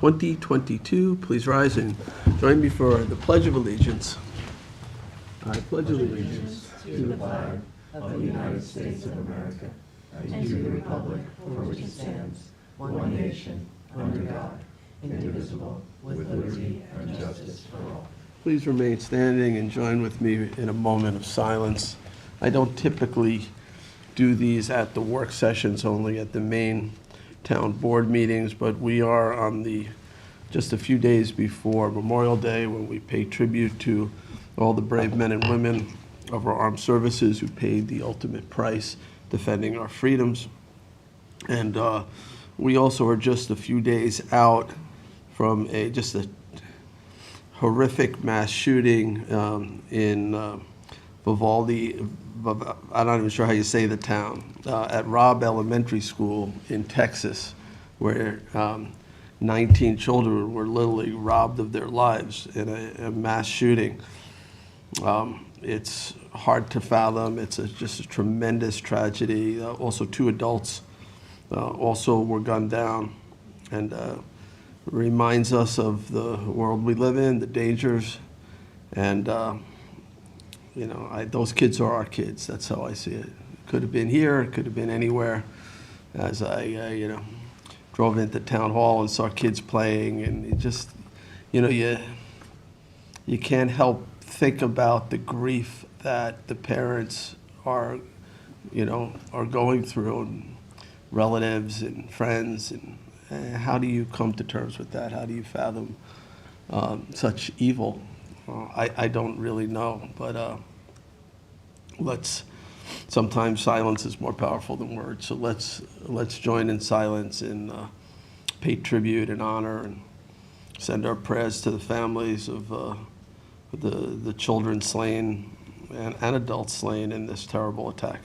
2022. Please rise and join me for the Pledge of Allegiance. I pledge allegiance to the flag of the United States of America and to the republic for which it stands, one nation, under God, indivisible, with liberty and justice for all. Please remain standing and join with me in a moment of silence. I don't typically do these at the work sessions, only at the main town board meetings, but we are on just a few days before Memorial Day, when we pay tribute to all the brave men and women of our armed services who paid the ultimate price defending our freedoms. And we also are just a few days out from just a horrific mass shooting in Vivaldi, I'm not even sure how you say the town, at Robb Elementary School in Texas, where 19 children were literally robbed of their lives in a mass shooting. It's hard to fathom. It's just a tremendous tragedy. Also, 2 adults also were gunned down, and reminds us of the world we live in, the dangers, and those kids are our kids. That's how I see it. Could have been here, it could have been anywhere. As I drove into town hall and saw kids playing, and it just, you can't help think about the grief that the parents are going through, and relatives and friends, and how do you come to terms with that? How do you fathom such evil? I don't really know, but sometimes silence is more powerful than words. So let's join in silence and pay tribute and honor and send our prayers to the families of the children slain and adults slain in this terrible attack.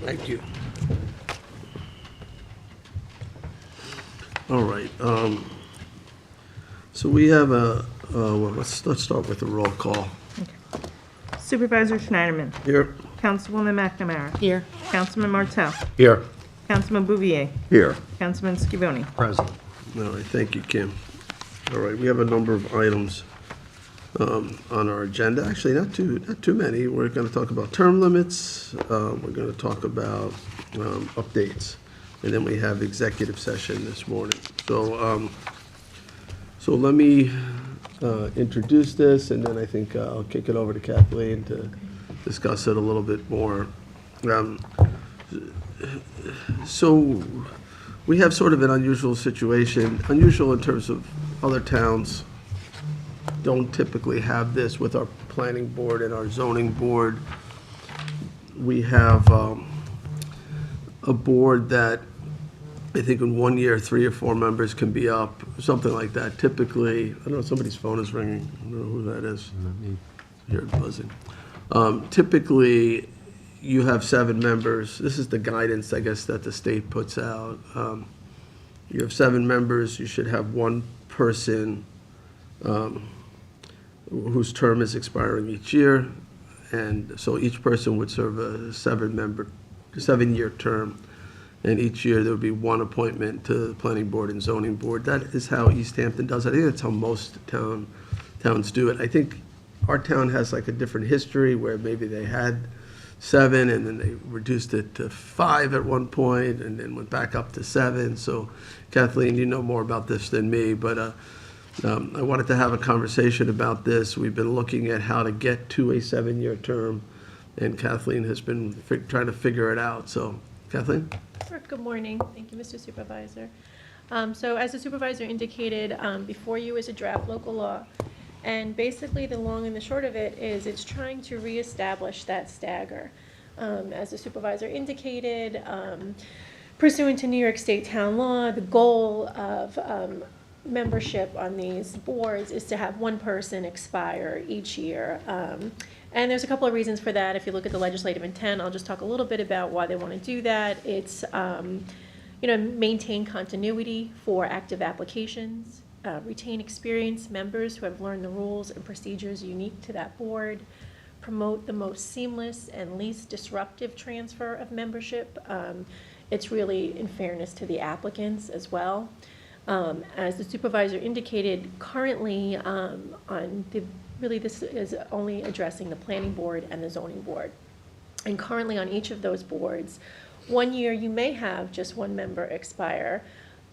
Thank you. All right. So we have let's start with the roll call. Okay. Supervisor Schneiderman. Here. Councilwoman McNamara. Here. Councilman Martell. Here. Councilman Bouvier. Here. Councilman Scavone. Present. All right. Thank you, Kim. All right. We have a number of items on our agenda. Actually, not too many. We're going to talk about term limits. We're going to talk about updates, and then we have executive session this morning. So let me introduce this, and then I think I'll kick it over to Kathleen to discuss it a little bit more. So we have sort of an unusual situation, unusual in terms of other towns don't typically have this with our planning board and our zoning board. We have a board that I think in 1 year, 3 or 4 members can be up, something like that. Typically, I don't know, somebody's phone is ringing. I don't know who that is. I hear it buzzing. Typically, you have 7 members. This is the guidance, I guess, that the state puts out. You have 7 members. You should have 1 person whose term is expiring each year, and so each person would serve a 7-year term, and each year there would be 1 appointment to the planning board and zoning board. That is how East Hampton does it. I think that's how most towns do it. I think our town has like a different history where maybe they had 7, and then they reduced it to 5 at one point, and then went back up to 7. So Kathleen, you know more about this than me, but I wanted to have a conversation about this. We've been looking at how to get to a 7-year term, and Kathleen has been trying to figure it out. So Kathleen? Sure. Good morning. Thank you, Mr. Supervisor. So as the supervisor indicated, before you is a draft local law. And basically, the long and the short of it is it's trying to reestablish that stagger. As the supervisor indicated, pursuant to New York State town law, the goal of membership on these boards is to have one person expire each year. And there's a couple of reasons for that. If you look at the legislative intent, I'll just talk a little bit about why they want to do that. It's, maintain continuity for active applications, retain experienced members who have learned the rules and procedures unique to that board, promote the most seamless and least disruptive transfer of membership. It's really in fairness to the applicants as well. As the supervisor indicated, currently this is only addressing the planning board and the zoning board. And currently on each of those boards, 1 year you may have just one member expire,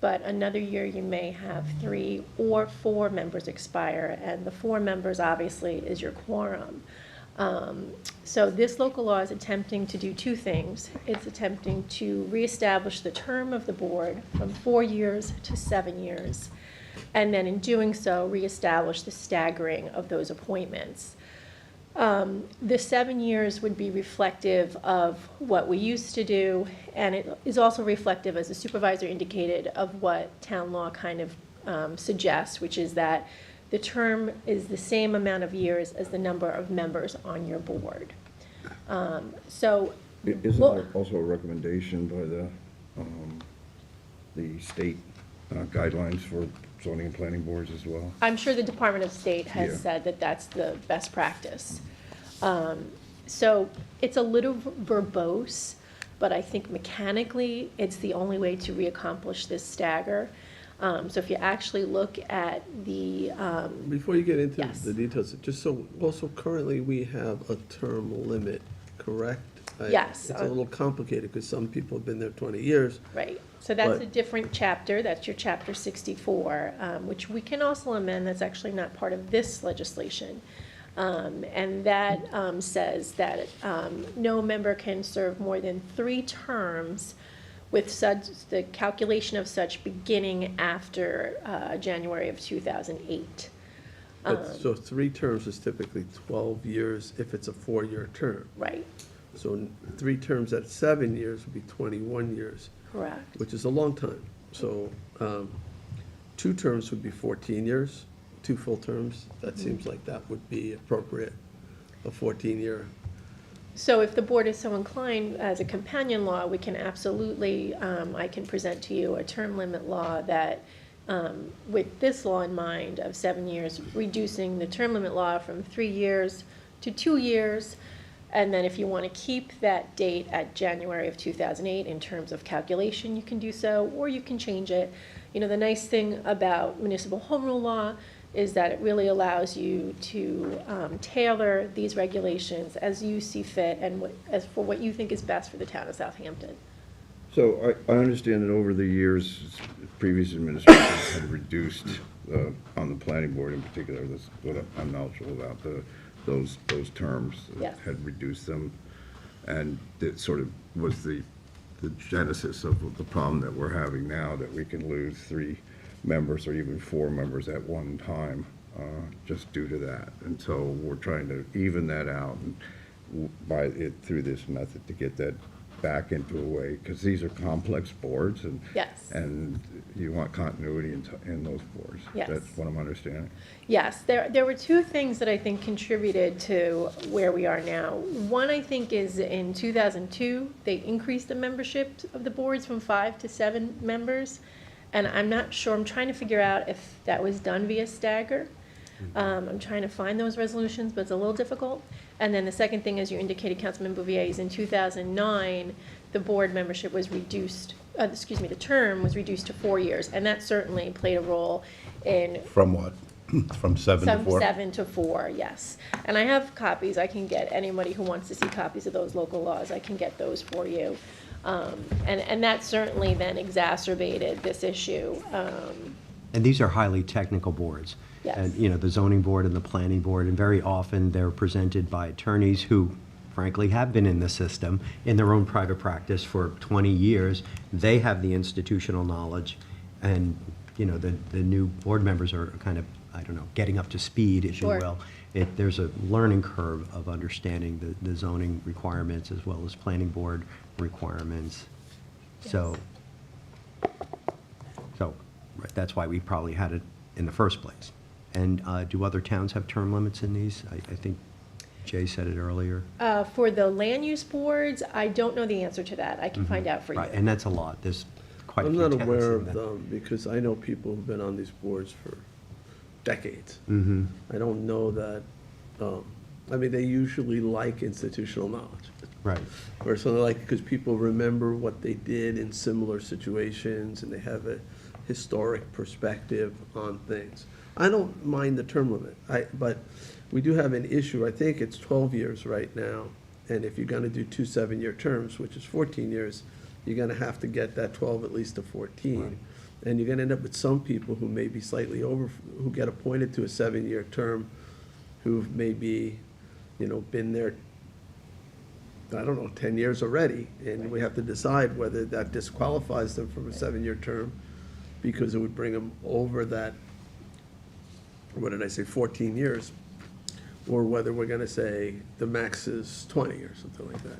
but another year you may have 3 or 4 members expire, and the 4 members obviously is your quorum. So this local law is attempting to do 2 things. It's attempting to reestablish the term of the board from 4 years to 7 years, and then in doing so, reestablish the staggering of those appointments. The 7 years would be reflective of what we used to do, and it is also reflective, as the supervisor indicated, of what town law kind of suggests, which is that the term is the same amount of years as the number of members on your board. Isn't there also a recommendation by the state guidelines for zoning and planning boards as well? I'm sure the Department of State has Yeah. said that that's the best practice. So it's a little verbose, but I think mechanically it's the only way to reaccomplish this stagger. So if you actually look at the, Before you get into Yes. the details, just so, also currently we have a term limit, correct? Yes. It's a little complicated because some people have been there 20 years. right, so that's But- a different chapter, that's your chapter 64, which we can also amend, that's actually not part of this legislation. And that says that no member can serve more than 3 terms with the calculation of such beginning after January of 2008. So 3 terms is typically 12 years if it's a 4-year term. Right, So 3 terms at 7 years would be 21 years, correct. which is a long time. So 2 terms would be 14 years, 2 full terms. That seems like that would be appropriate, a 14-year. So if the board is so inclined, as a companion law, we can absolutely, I can present to you a term limit law that, with this law in mind of 7 years, reducing the term limit law from 3 years to 2 years. And then if you want to keep that date at January of 2008 in terms of calculation, you can do so, or you can change it. You know, the nice thing about municipal home rule law is that it really allows you to tailor these regulations as you see fit and as for what you think is best for the town of Southampton. So I understand that over the years, previous administrations had reduced, on the planning board in particular, that's what I'm knowledgeable about, those terms. Yes. Had reduced them, and it sort of was the genesis of the problem that we're having now, that we can lose 3 members or even 4 members at one time, just due to that. And so we're trying to even that out and through this method to get that back into a way, because these are complex boards, and Yes. and you want continuity in those boards. Yes. That's what I'm understanding. Yes, there were 2 things that I think contributed to where we are now. One, I think, is in 2002, they increased the membership of the boards from 5 to 7 members. And I'm not sure, I'm trying to figure out if that was done via stagger. I'm trying to find those resolutions, but it's a little difficult. And then the second thing, as you indicated, Councilman Bouvier, is in 2009, the board membership was reduced, the term was reduced to 4 years. And that certainly played a role in From what? From 7 to 4? 7 to 4, yes. And I have copies. I can get anybody who wants to see copies of those local laws, I can get those for you. And that certainly then exacerbated this issue. And these are highly technical boards. Yes. And, you know, the zoning board and the planning board, and very often they're presented by attorneys who frankly have been in the system in their own private practice for 20 years. They have the institutional knowledge, and, you know, the new board members are kind of, I don't know, getting up to speed, if you Sure. will. There's a learning curve of understanding the zoning requirements as well as planning board requirements. So, right, that's why we probably had it in the first place. And do other towns have term limits in these? I think Jay said it earlier. For the land use boards, I don't know the answer to that. I can find out for you. Right, and that's a lot. There's quite a I'm few not towns aware in of that. them because I know people who've been on these boards for decades. Mm-hmm. I don't know that, I mean, they usually like institutional knowledge. Right. Or something like, because people remember what they did in similar situations and they have a historic perspective on things. I don't mind the term limit, but we do have an issue. I think it's 12 years right now. And if you're gonna do 2 7-year terms, which is 14 years, you're gonna have to get that 12 at least to 14. Right. And you're gonna end up with some people who may be slightly over, who get appointed to a 7-year term, who've maybe, you know, been there, I don't know, 10 years already. And we have to decide whether that disqualifies them from a 7-year term, because it would bring them over that, what did I say, 14 years, or whether we're gonna say the max is 20 or something like that.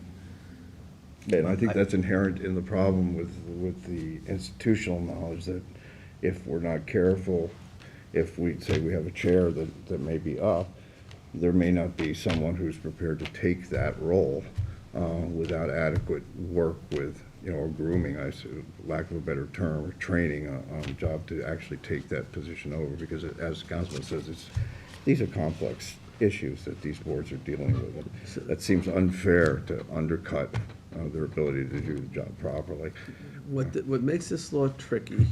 And I think that's inherent in the problem with the institutional knowledge, that if we're not careful, if we say we have a chair that may be up, there may not be someone who's prepared to take that role without adequate work with, you know, or grooming, lack of a better term, or training on the job to actually take that position over. Because as Councilman says, these are complex issues that these boards are dealing with. And that seems unfair to undercut their ability to do the job properly. What makes this law tricky,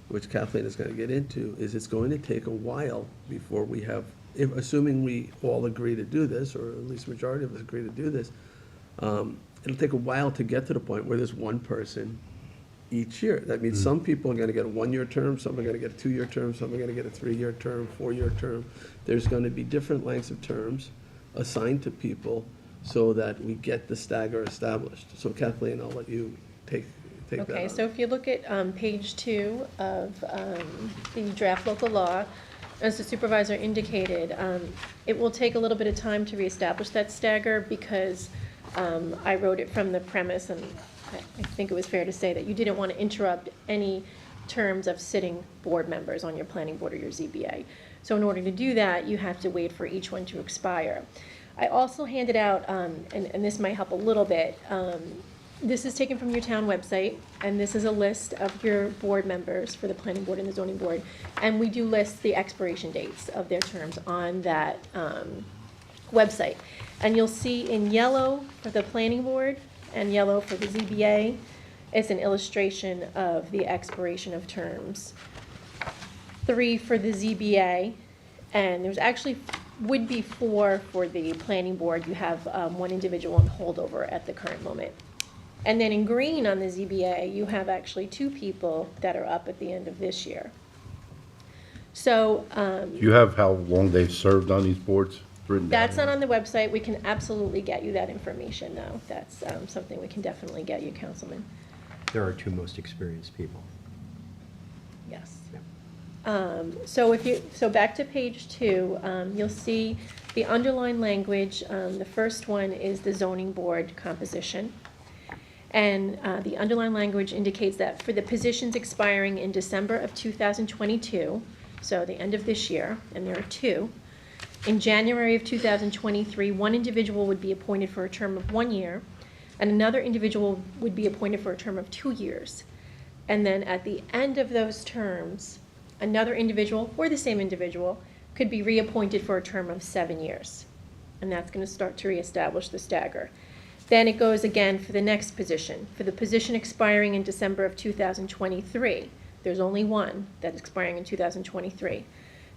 which Kathleen is gonna get into, is it's going to take a while before we have, assuming we all agree to do this, or at least majority of us agree to do this, it'll take a while to get to the point where there's one person each year. That means some people are gonna get a 1-year term, some are gonna get a 2-year term, some are gonna get a 3-year term, 4-year term. There's gonna be different lengths of terms assigned to people so that we get the stagger established. So Kathleen, I'll let you take that on. Okay, so if you look at page 2 of the draft local law, as the supervisor indicated, it will take a little bit of time to reestablish that stagger, because I wrote it from the premise, and I think it was fair to say that you didn't want to interrupt any terms of sitting board members on your planning board or your ZBA. So in order to do that, you have to wait for each one to expire. I also handed out, and this might help a little bit, this is taken from your town website, and this is a list of your board members for the planning board and the zoning board. And we do list the expiration dates of their terms on that website. And you'll see in yellow for the planning board and yellow for the ZBA, it's an illustration of the expiration of terms. 3 for the ZBA, and there's actually would be 4 for the planning board. You have 1 individual in holdover at the current moment. And then in green on the ZBA, you have actually 2 people that are up at the end of this year. So Do you have how long they've served on these boards written down? that's not on the website. We can absolutely get you that information, though. That's something we can definitely get you, Councilman. There are 2 most experienced people. Yes. So back to page 2, you'll see the underlined language. The first one is the zoning board composition. And the underlined language indicates that for the positions expiring in December of 2022, so the end of this year, and there are 2, in January of 2023, 1 individual would be appointed for a term of 1 year, and another individual would be appointed for a term of 2 years. And then at the end of those terms, another individual, or the same individual, could be reappointed for a term of 7 years. And that's going to start to reestablish the stagger. Then it goes again for the next position. For the position expiring in December of 2023, there's only 1 that's expiring in 2023.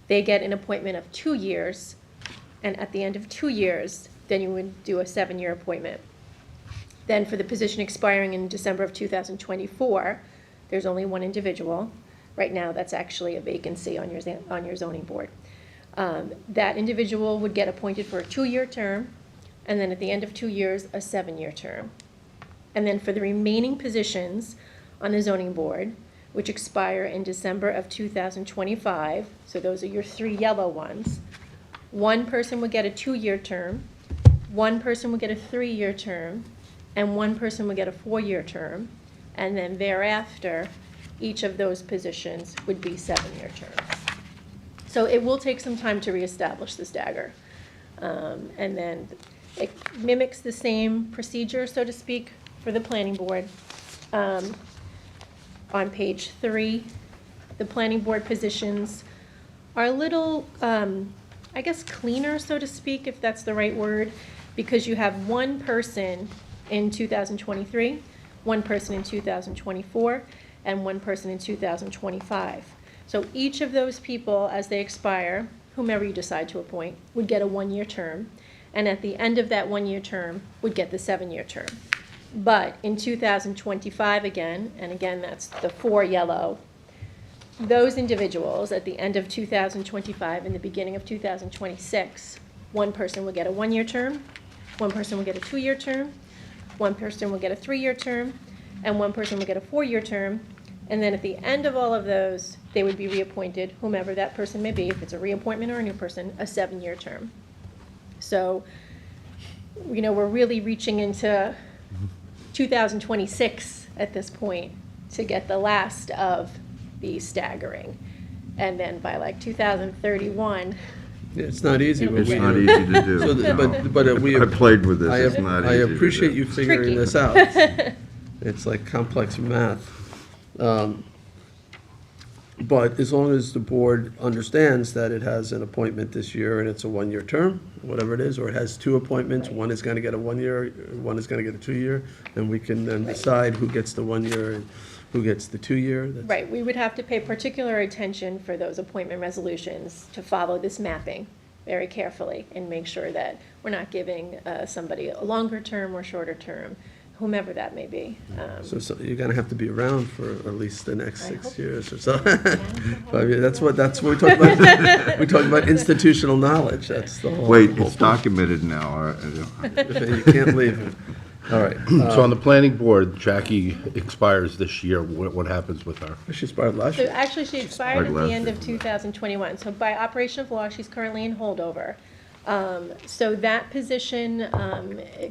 they get an appointment of 2 years, and at the end of 2 years, then you would do a 7-year appointment. Then for the position expiring in December of 2024, there's only one individual. Right now, that's actually a vacancy on your zoning board. That individual would get appointed for a 2-year term, and then at the end of 2 years, a 7-year term. And then for the remaining positions on the zoning board, which expire in December of 2025, so those are your 3 yellow ones, one person would get a 2-year term, one person would get a 3-year term, and one person would get a 4-year term, and then thereafter, each of those positions would be 7-year terms. So it will take some time to reestablish the stagger. And then it mimics the same procedure, so to speak, for the planning board. On page 3, the planning board positions are a little, I guess, cleaner, so to speak, if that's the right word, because you have one person in 2023, one person in 2024, and one person in 2025. So each of those people, as they expire, whomever you decide to appoint, would get a 1-year term, and at the end of that 1-year term, would get the 7-year term. But in 2025 again, and again that's the 4 yellow, those individuals at the end of 2025 and the beginning of 2026, one person will get a 1-year term, one person will get a 2-year term, one person will get a 3-year term, and one person will get a 4-year term. And then at the end of all of those, they would be reappointed, whomever that person may be, if it's a reappointment or a new person, a 7-year term. So, we're really reaching into 2026 at this point to get the last of the staggering. And then by like 2031. Yeah, it's not easy, but It's we not do. easy to do. So, no. but we. I played with this, I it's not easy I to do. appreciate you figuring Tricky. this out. It's like complex math. But as long as the board understands that it has an appointment this year and it's a 1-year term, whatever it is, or it has 2 appointments, Right. one is going to get a 1-year, one is going to get a 2-year, and we can then decide who gets the 1-year and who gets the 2-year. That's- Right, we would have to pay particular attention for those appointment resolutions to follow this mapping very carefully and make sure that we're not giving somebody a longer term or shorter term, whomever that may be. So you're going to have to be around for at least the next I 6 hope- years or so. I mean, that's what we talk about. We talk about institutional knowledge. That's the whole. Wait, whole it's documented now. point. You can't leave it. All right. So on the planning board, Jackie expires this year. What happens with her? She expired last So year. actually, she expired at last the end of year. 2021. So by operation of law, she's currently in holdover. So that position,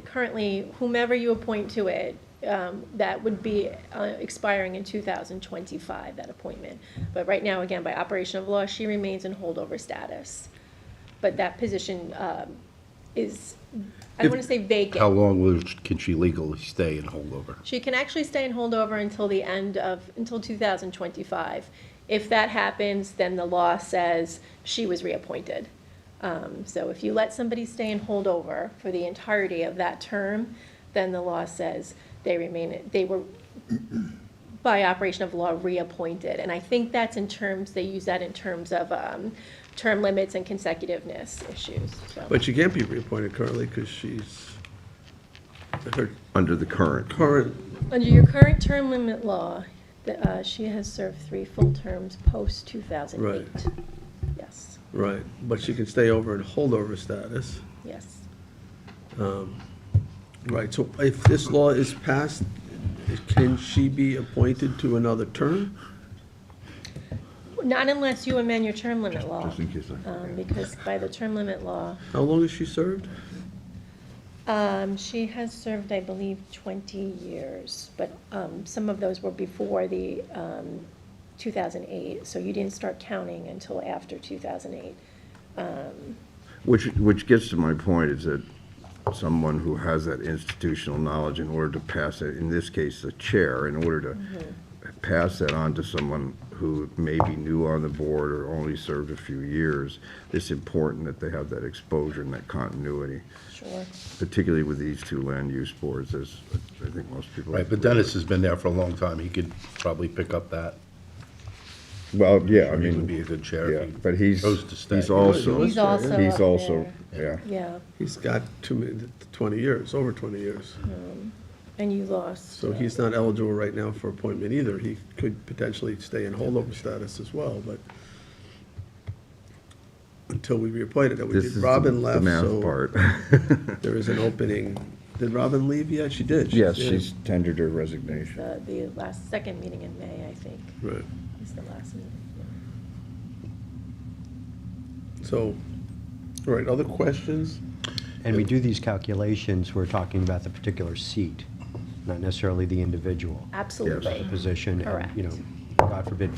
currently, whomever you appoint to it, that would be expiring in 2025, that appointment. But right now, again, by operation of law, she remains in holdover status. But that position is, I don't want to say vacant. How long can she legally stay in holdover? She can actually stay in holdover until 2025. If that happens, then the law says she was reappointed. So if you let somebody stay in holdover for the entirety of that term, then the law says they were, by operation of law, reappointed. And I think that's they use that in terms of term limits and consecutiveness issues. So. But she can't be reappointed currently because she's, her Under the current. current, Under your current term limit law, she has served 3 full terms post-2008. Right. Yes, right, but she can stay over in holdover status. yes. Right, so if this law is passed, can she be appointed to another term? Not unless you amend your term limit law, Just in case because by the term limit law, How long has she served? she has served, I believe, 20 years, but some of those were before the 2008, so you didn't start counting until after 2008. Which gets to my point, is that someone who has that institutional knowledge, in order to pass it, in this case, the chair, in order to pass that on to someone who may be new on the board or only served a few years, it's important that they have that exposure and that continuity, Sure. particularly with these 2 land use boards, as I think most people. Right, but Dennis has been there for a long time. He could probably pick up that. Well, yeah, I He would mean, be a good chair yeah, if he but he's chose to stay. he's also, He's also he's up also, there. yeah. Yeah, He's got 20 years, over 20 years. and you lost. So he's not eligible right now for appointment either. He could potentially stay in holdover status as well, but until we reappoint it. This is Robin the left, math so part. there is an opening. Did Robin leave yet? She did. Yes, did. she's tendered her resignation. The second meeting in May, I think, Right. is the last meeting. So, all right, other questions? And we do these calculations, we're talking about the particular seat, not necessarily the individual Absolutely. position. And, Correct. you know, God forbid,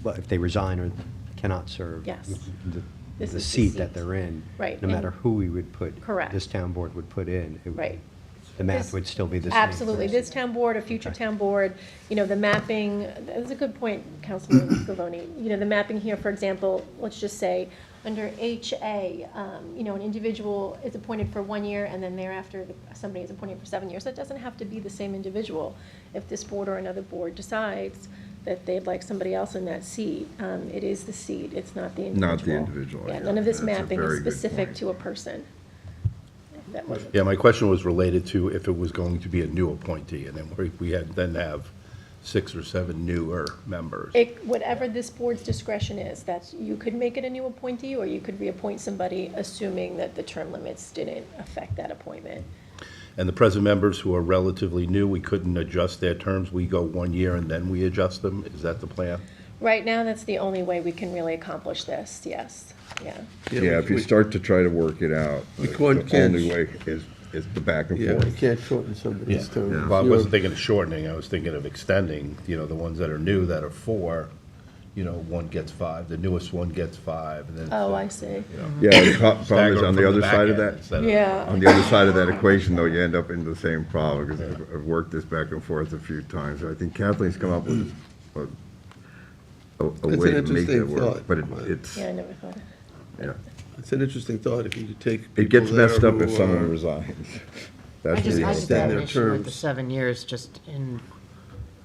if they resign or cannot serve. Yes. the- This The is the seat seat. that they're in. Right, No matter and- who we would put. Correct. This town board would put in. Right. The math This- would still be the same. Absolutely. This town board, a future town board, you know, the mapping, that's a good point, Councilman Scavone. You know, the mapping here, for example, let's just say, under HA, you know, an individual is appointed for 1 year, and then thereafter, somebody is appointed for 7 years. That doesn't have to be the same individual. If this board or another board decides that they'd like somebody else in that seat, it is the seat, it's not the individual. Not the individual, Yeah, yeah. none of this That's a mapping very is good specific point. to a person. That wasn't- Yeah, my question was related to if it was going to be a new appointee, and then we had, then have 6 or 7 newer members. Whatever this board's discretion is, that's, you could make it a new appointee, or you could reappoint somebody, assuming that the term limits didn't affect that appointment. And the present members who are relatively new, we couldn't adjust their terms. We go 1 year and then we adjust them. Is that the plan? Right now, that's the only way we can really accomplish this, yes, yeah. Yeah, if you start to try to work it out, We the can't- only way is the back and Yeah, we forth. can't shorten somebody's term. Yeah. Well, I wasn't thinking of shortening. I was thinking of extending, you know, the ones that are new that are 4, you know, one gets 5, the newest one gets 5, and then. Oh, I see. you know, Yeah, the problem stagger is them on the from other back side of end that. instead of- Yeah, On the other side of that equation, though, you end up in the same problem, because I've worked this back and forth a few times. I think Kathleen's come up with a It's an way to make interesting it work, thought. but it's, yeah, I never thought. yeah. It's an interesting thought, if you could take It people gets there messed up who, if someone resigns. I That's just the have extend an their issue with the terms. 7 years, just in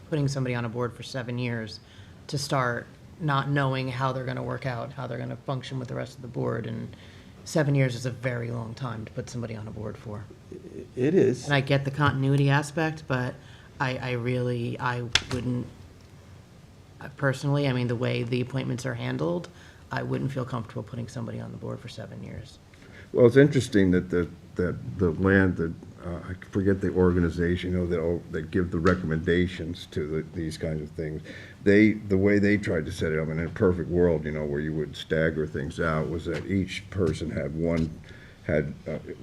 putting somebody on a board for 7 years, to start not knowing how they're gonna work out, how they're gonna function with the rest of the board, and 7 years is a very long time to put somebody on a board for. It is. And I get the continuity aspect, but I wouldn't, personally, I mean, the way the appointments are handled, I wouldn't feel comfortable putting somebody on the board for 7 years. Well, it's interesting that the land, that, I forget the organization, you know, that give the recommendations to these kinds of things. The way they tried to set it up, in a perfect world, you know, where you would stagger things out, was that each person had,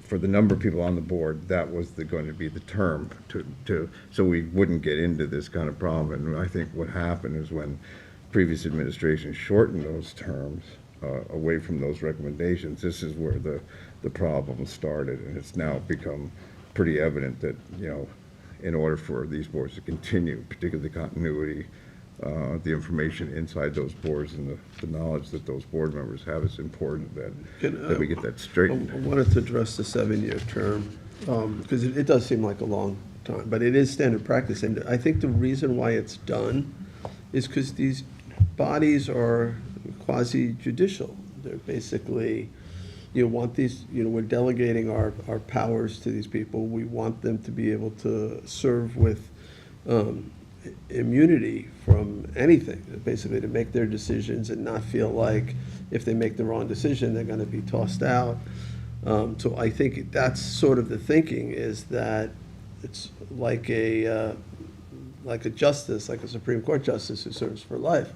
for the number of people on the board, that was going to be the term so we wouldn't get into this kind of problem. And I think what happened is when previous administration shortened those terms, away from those recommendations, this is where the problem started. And it's now become pretty evident that, you know, in order for these boards to continue, particularly the continuity, the information inside those boards and the knowledge that those board members have, it's important that we get that I straightened. wanted to address the 7-year term, because it does seem like a long time, but it is standard practice. And I think the reason why it's done is because these bodies are quasi-judicial. They're basically, you want these, you know, we're delegating our powers to these people. We want them to be able to serve with immunity from anything, basically to make their decisions and not feel like if they make the wrong decision, they're gonna be tossed out. So I think that's sort of the thinking, is that it's like a justice, like a Supreme Court justice who serves for life.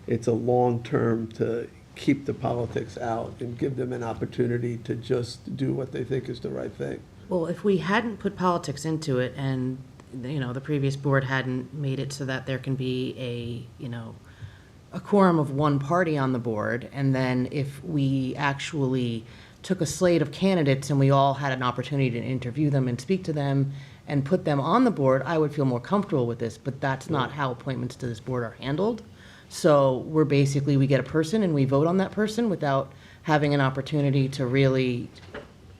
It's a long term to keep the politics out and give them an opportunity to just do what they think is the right thing. Well, if we hadn't put politics into it and, you know, the previous board hadn't made it so that there can be a quorum of one party on the board, and then if we actually took a slate of candidates and we all had an opportunity to interview them and speak to them and put them on the board, I would feel more comfortable with this, but that's not how appointments to this board are handled. So we're basically, we get a person and we vote on that person without having an opportunity to really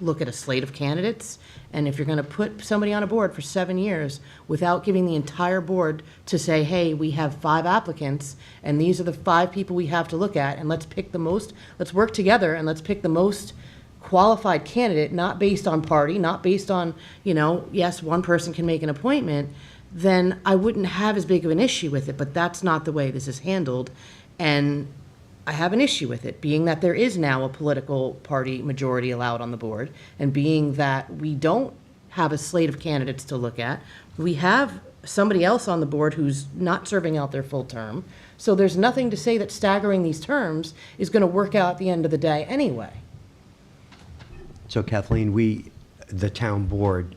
look at a slate of candidates. And if you're going to put somebody on a board for 7 years without giving the entire board to say, hey, we have 5 applicants, and these are the 5 people we have to look at, and let's work together, and let's pick the most qualified candidate, not based on party, not based on, yes, one person can make an appointment, then I wouldn't have as big of an issue with it. But that's not the way this is handled. And I have an issue with it, being that there is now a political party majority allowed on the board, and being that we don't have a slate of candidates to look at. We have somebody else on the board who's not serving out their full term. So there's nothing to say that staggering these terms is going to work out at the end of the day anyway. So Kathleen, the town board,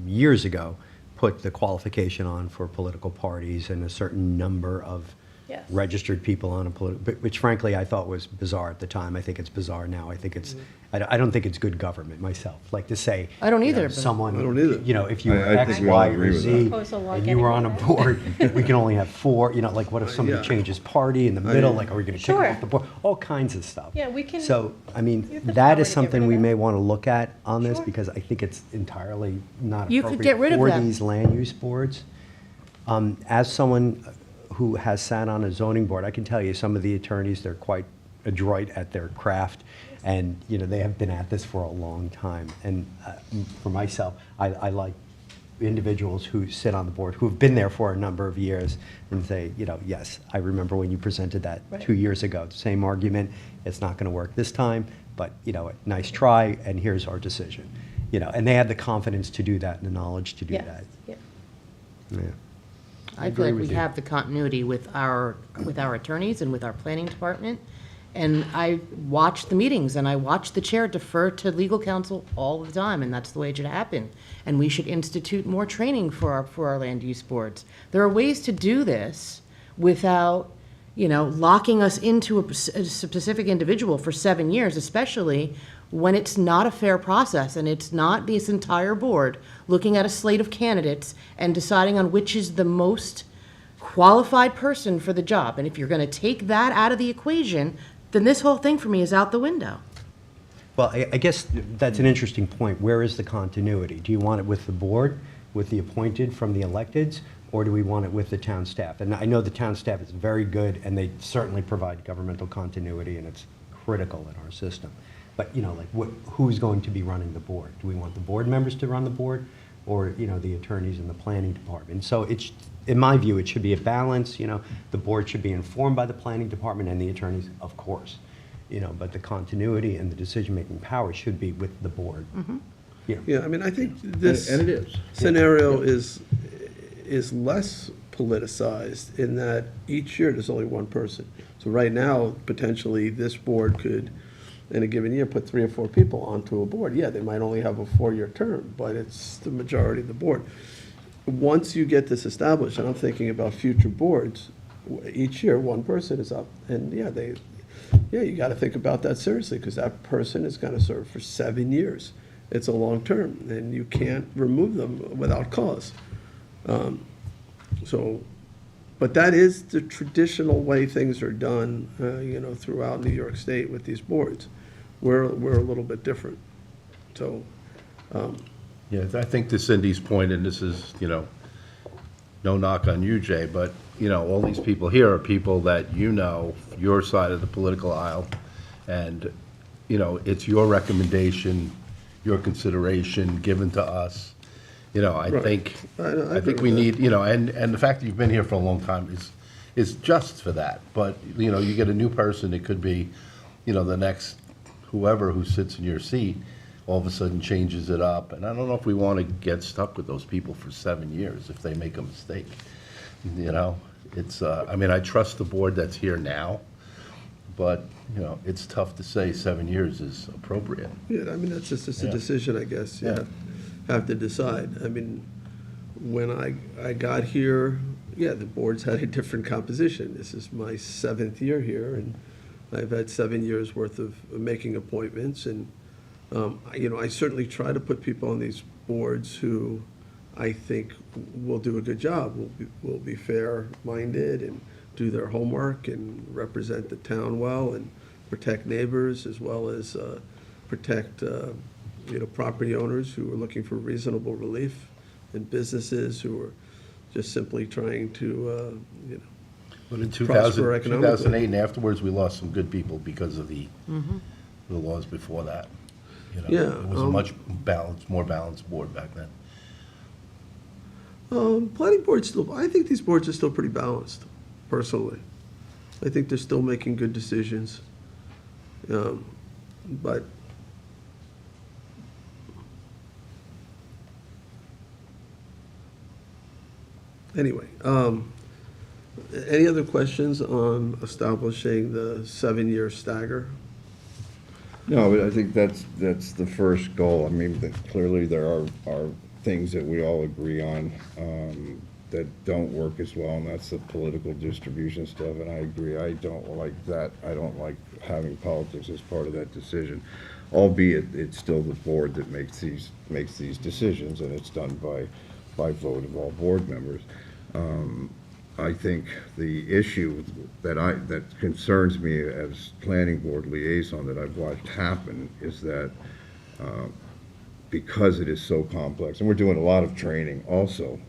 years ago, put the qualification on for political parties and a certain number of Yes. registered people on a political, which frankly I thought was bizarre at the time. I think it's bizarre now. I think it's, I don't think it's good government myself. Like to say. I don't you know, either, but- Someone. I don't either. If you were I X, think we all Y, agree or with Z, that. Opposed to law and you were on a getting board, we can only have 4, like what if somebody Yeah. changes party in the middle, like are we gonna kick them Sure. off the board? All kinds of stuff. Yeah, we can- So, I You mean, have the that power is to get something rid we of may that. wanna look at on this, Sure. because I think it's entirely not You could get rid appropriate of for that. these land use boards. As someone who has sat on a zoning board, I can tell you, some of the attorneys, they're quite adroit at their craft, and, they have been at this for a long time. And for myself, I like individuals who sit on the board, who've been there for a number of years, and say, yes, I remember when you presented that Right. 2 years ago, same argument, it's not gonna work this time, but, nice try, and here's our decision. And they have the confidence to do that and the knowledge to do Yes, that. yeah. Yeah. I feel agree like with we you. have the continuity with our attorneys and with our planning department. And I watch the meetings, and I watch the chair defer to legal counsel all the time, and that's the way it should happen. And we should institute more training for our land use boards. There are ways to do this without, locking us into a specific individual for 7 years, especially when it's not a fair process, and it's not this entire board looking at a slate of candidates and deciding on which is the most qualified person for the job. And if you're going to take that out of the equation, then this whole thing for me is out the window. Well, I guess that's an interesting point. Where is the continuity? Do you want it with the board, with the appointed from the electeds, or do we want it with the town staff? And I know the town staff is very good, and they certainly provide governmental continuity, and it's critical in our system. But, who's going to be running the board? Do we want the board members to run the board, or, the attorneys in the planning department? So it's, in my view, it should be a balance. The board should be informed by the planning department and the attorneys, of course. But the continuity and the decision-making power should be with the board. Yeah, I mean, I think this. And it is. Scenario is less politicized in that each year there's only one person. So right now, potentially, this board could, in a given year, put 3 or 4 people onto a board. Yeah, they might only have a 4-year term, but it's the majority of the board. Once you get this established, and I'm thinking about future boards, each year, one person is up, and you gotta think about that seriously, because that person is gonna serve for 7 years. It's a long term, and you can't remove them without cause. But that is the traditional way things are done, throughout New York State with these boards. We're a little bit different, so. Yeah, I think to Cindy's point, and this is, no knock on you, Jay, but, all these people here are people that your side of the political aisle, and, it's your recommendation, your consideration given to us. I Right. think, I I agree think we with need, and the fact that you've been here for a long time is just for that. But, you get a new person, it could be, the next whoever who sits in your seat, all of a sudden changes it up. And I don't know if we want to get stuck with those people for 7 years if they make a mistake. It's, I trust the board that's here now, but, it's tough to say 7 years is appropriate. Yeah, I mean, that's just a Yeah. decision, I guess, Yeah. have to decide. I mean, when I got here, the boards had a different composition. This is my 7th year here, and I've had 7 years' worth of making appointments, and, I certainly try to put people on these boards who I think will do a good job, will be fair-minded and do their homework and represent the town well and protect neighbors as well as protect property owners who are looking for reasonable relief, and businesses who are just simply trying to, But in prosper economically. 2008 and afterwards, we lost some good people because of the laws before that. You know, Yeah, It was a much more balanced board back then. planning boards still, I think these boards are still pretty balanced, personally. I think they're still making good decisions. But anyway, any other questions on establishing the 7-year stagger? No, but I think that's the first goal. I mean, clearly there are things that we all agree on that don't work as well, and that's the political distribution stuff, and I agree. I don't like that. I don't like having politics as part of that decision, albeit it's still the board that makes these decisions, and it's done by vote of all board members. I think the issue that concerns me as planning board liaison that I've watched happen is that because it is so complex, and we're doing a lot of training also,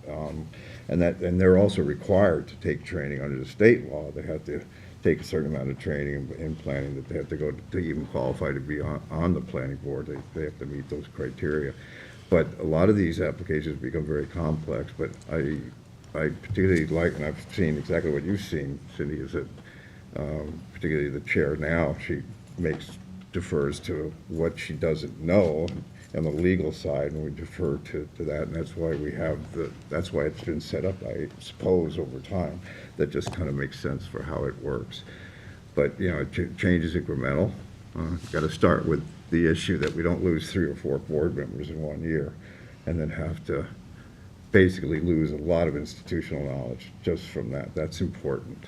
and they're also required to take training under the state law. They have to take a certain amount of training in planning, that they have to go to even qualify to be on the planning board. They have to meet those criteria. But a lot of these applications become very complex, but I particularly like, and I've seen exactly what you've seen, Cindy, is that particularly the chair now, she defers to what she doesn't know on the legal side, and we defer to that, and that's why that's why it's been set up, I suppose, over time. That just kind of makes sense for how it works. But, change is incremental. Got to start with the issue that we don't lose 3 or 4 board members in 1 year, and then have to basically lose a lot of institutional knowledge just from that. That's important.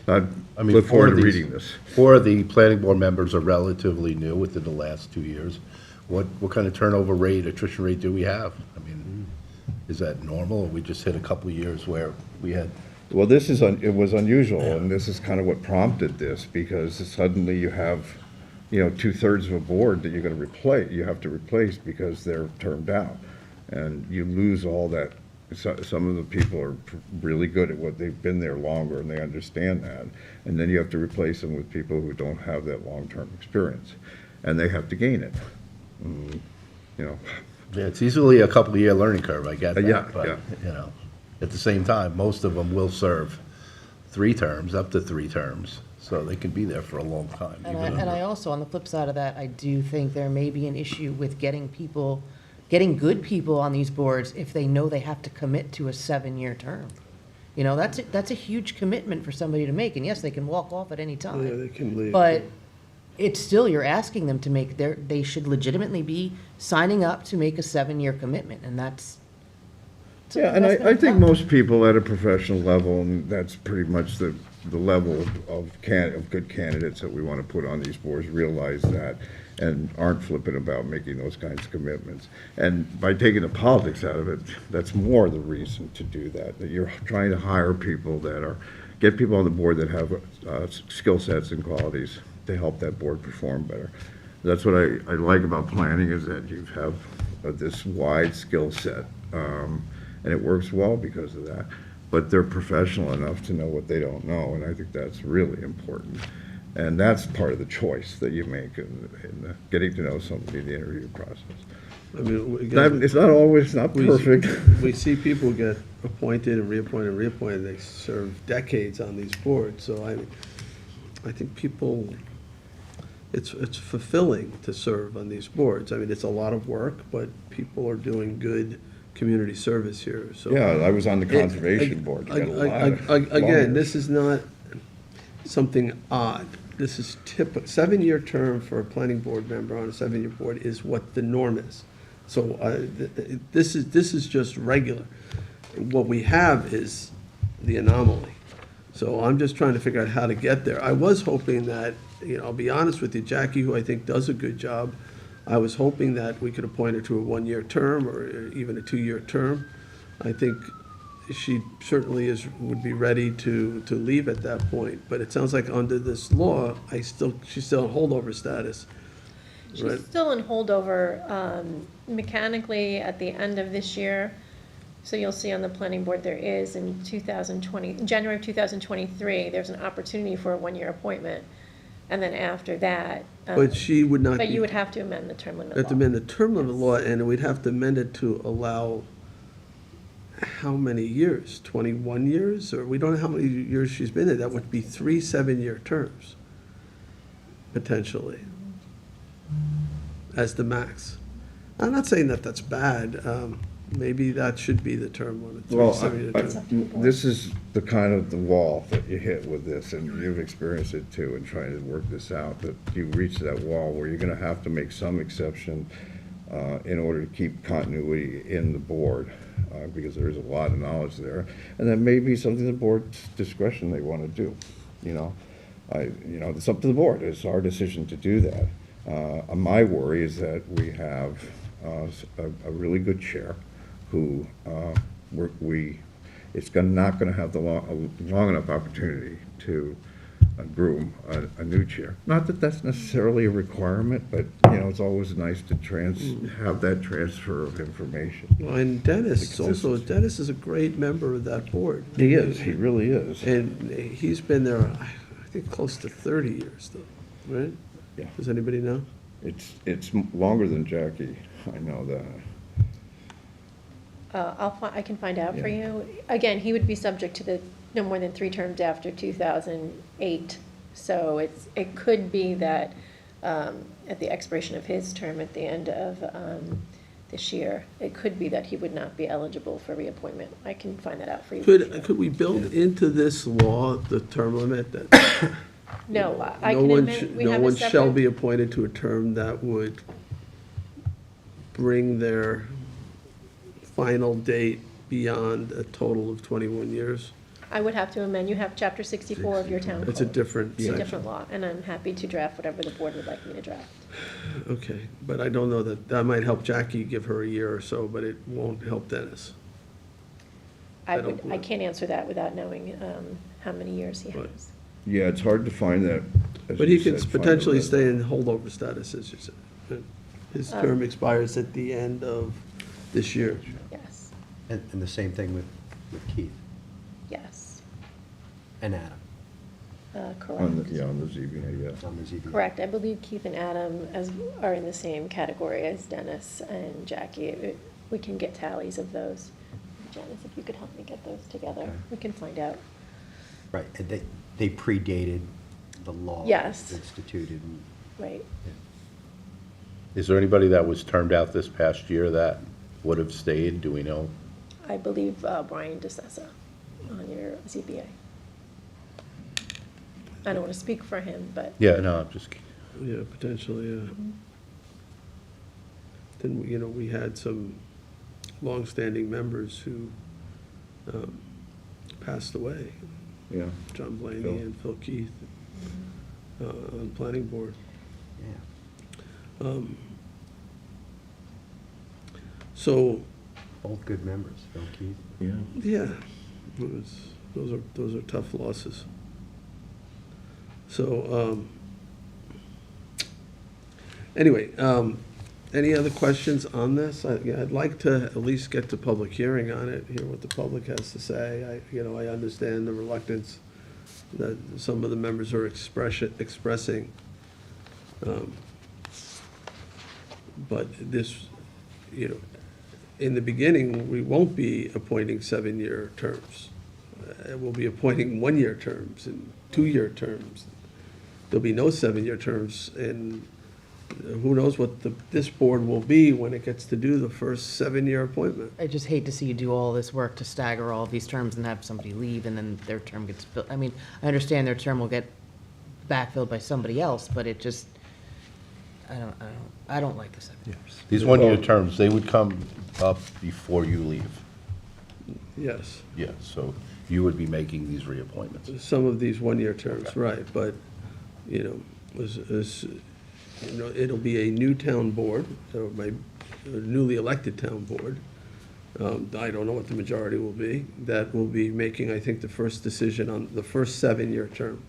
I mean, look forward to 4 of these- reading this. 4 of the planning board members are relatively new within the last 2 years. What kind of turnover rate, attrition rate do we have? I mean, is that normal, or we just hit a couple of years where we had? Well, it was unusual, and this is kind of what prompted this, because suddenly you have, 2/3 of a board that you're going to replace, you have to replace because they're termed out. And you lose all that. Some of the people are really good at what they've been there longer, and they understand that. And then you have to replace them with people who don't have that long-term experience, and they have to gain it. Yeah, it's easily a couple of year learning curve, I get that. Yeah, but, yeah. At the same time, most of them will serve 3 terms, up to 3 terms, so they can be there for a long time. And I also, on the flip side of that, I do think there may be an issue with getting good people on these boards if they know they have to commit to a 7-year term. That's a huge commitment for somebody to make, and yes, they can walk off at any time. Yeah, they can leave. But it's still, you're asking them to they should legitimately be signing up to make a 7-year commitment, and that's. Yeah, and I think most people at a professional level, and that's pretty much the level of good candidates that we want to put on these boards, realize that and aren't flippant about making those kinds of commitments. And by taking the politics out of it, that's more the reason to do that you're trying to hire people get people on the board that have skill sets and qualities to help that board perform better. That's what I like about planning, is that you have this wide skill set, and it works well because of that. But they're professional enough to know what they don't know, and I think that's really important. And that's part of the choice that you make in getting to know somebody in the interview process. I mean, again, It's not perfect. we see people get appointed and reappointed. They serve decades on these boards. So I think people, it's fulfilling to serve on these boards. I mean, it's a lot of work, but people are doing good community service here. So Yeah, I was on the conservation board. You got a lot of Again, lawyers. this is not something odd. This is typical. 7-year term for a planning board member on a 7-year board is what the norm is. So this is just regular. What we have is the anomaly. So I'm just trying to figure out how to get there. I was hoping that, I'll be honest with you, Jackie, who I think does a good job, I was hoping that we could appoint her to a 1-year term or even a 2-year term. I think she certainly would be ready to leave at that point. But it sounds like under this law, she's still on holdover status. right? She's still in holdover mechanically at the end of this year. So you'll see on the planning board, there is in 2020, January of 2023, there's an opportunity for a one-year appointment. And then after that. But she would not But be. you would have to amend the term limit Have to law. amend the term limit Yes. law, and we'd have to amend it to allow how many years? 21 years? Or we don't know how many years she's been there. That would be 3 7-year terms, potentially, as the max. I'm not saying that that's bad. Maybe that should be the term limit, 3 Well, 7-year terms. this is the kind of the wall that you hit with this, and you've experienced it too in trying to work this out, that you reach that wall where you're gonna have to make some exception in order to keep continuity in the board, because there's a lot of knowledge there. And that may be something the board's discretion they wanna do, you know? It's up to the board. It's our decision to do that. My worry is that we have a really good chair who it's not going to have the long enough opportunity to groom a new chair. Not that that's necessarily a requirement, but, it's always nice to have that transfer of information. Well, and Dennis, also, consistency. Dennis is a great member of that board. He is, he really is. And he's been there, I think, close to 30 years, though, right? Yeah. Does anybody know? It's longer than Jackie, I know that. I can find out for Yeah. you. Again, he would be subject to the no more than 3 terms after 2008. So it could be that at the expiration of his term at the end of this year, it could be that he would not be eligible for reappointment. I can find that out for you. Could we build into this law the term limit that No, I no can one admit, should- we no have a one shall separate. be appointed to a term that would bring their final date beyond a total of 21 years? I would have to amend, you have chapter 64 of your town code. It's a different It's a section. different law, and I'm happy to draft whatever the board would like me to draft. Okay, but I don't know that might help Jackie, give her a year or so, but it won't help Dennis. I don't I can't answer that without knowing how many years he Right. has. Yeah, it's hard to find that. as But you he could said, find potentially a- stay in holdover status, as you said. His term expires at the end of this year. Yes, And the same thing with Keith yes, and Adam correct. On the ZBA, yeah. on the ZBA. Correct. I believe Keith and Adam are in the same category as Dennis and Jackie. We can get tallies of those. Janice, if you could help me get those together, Okay. we can find out. Right, and they predated the law. Yes. Instituted. Right. Is there anybody that was termed out this past year that would have stayed? Do we know? I believe Brian DeSessa on your ZBA. I don't want to speak for him, but Yeah, no, I'm just, Yeah, potentially, yeah. Then, we had some longstanding members who passed away. Yeah. John Blaney Phil. and Phil Keith on planning board. Yeah, So, both good members, Phil Keith. Yeah. yeah, those are tough losses. So, anyway, any other questions on this? I'd like to at least get to public hearing on it, hear what the public has to say. I understand the reluctance that some of the members are expressing. But this, in the beginning, we won't be appointing 7-year terms. We'll be appointing 1-year terms and 2-year terms. There'll be no 7-year terms, and who knows what this board will be when it gets to do the first 7-year appointment. I just hate to see you do all this work to stagger all of these terms and have somebody leave and then their term gets filled. I mean, I understand their term will get backfilled by somebody else, but it just, I don't like the 7 years. these 1-year terms, they would come up before you leave. Yes, Yeah, so you would be making these reappointments. some of these 1-year terms, right, but, it'll be a new town board, or a newly elected town board. I don't know what the majority will be, that will be making, I think, the first decision on the first 7-year term.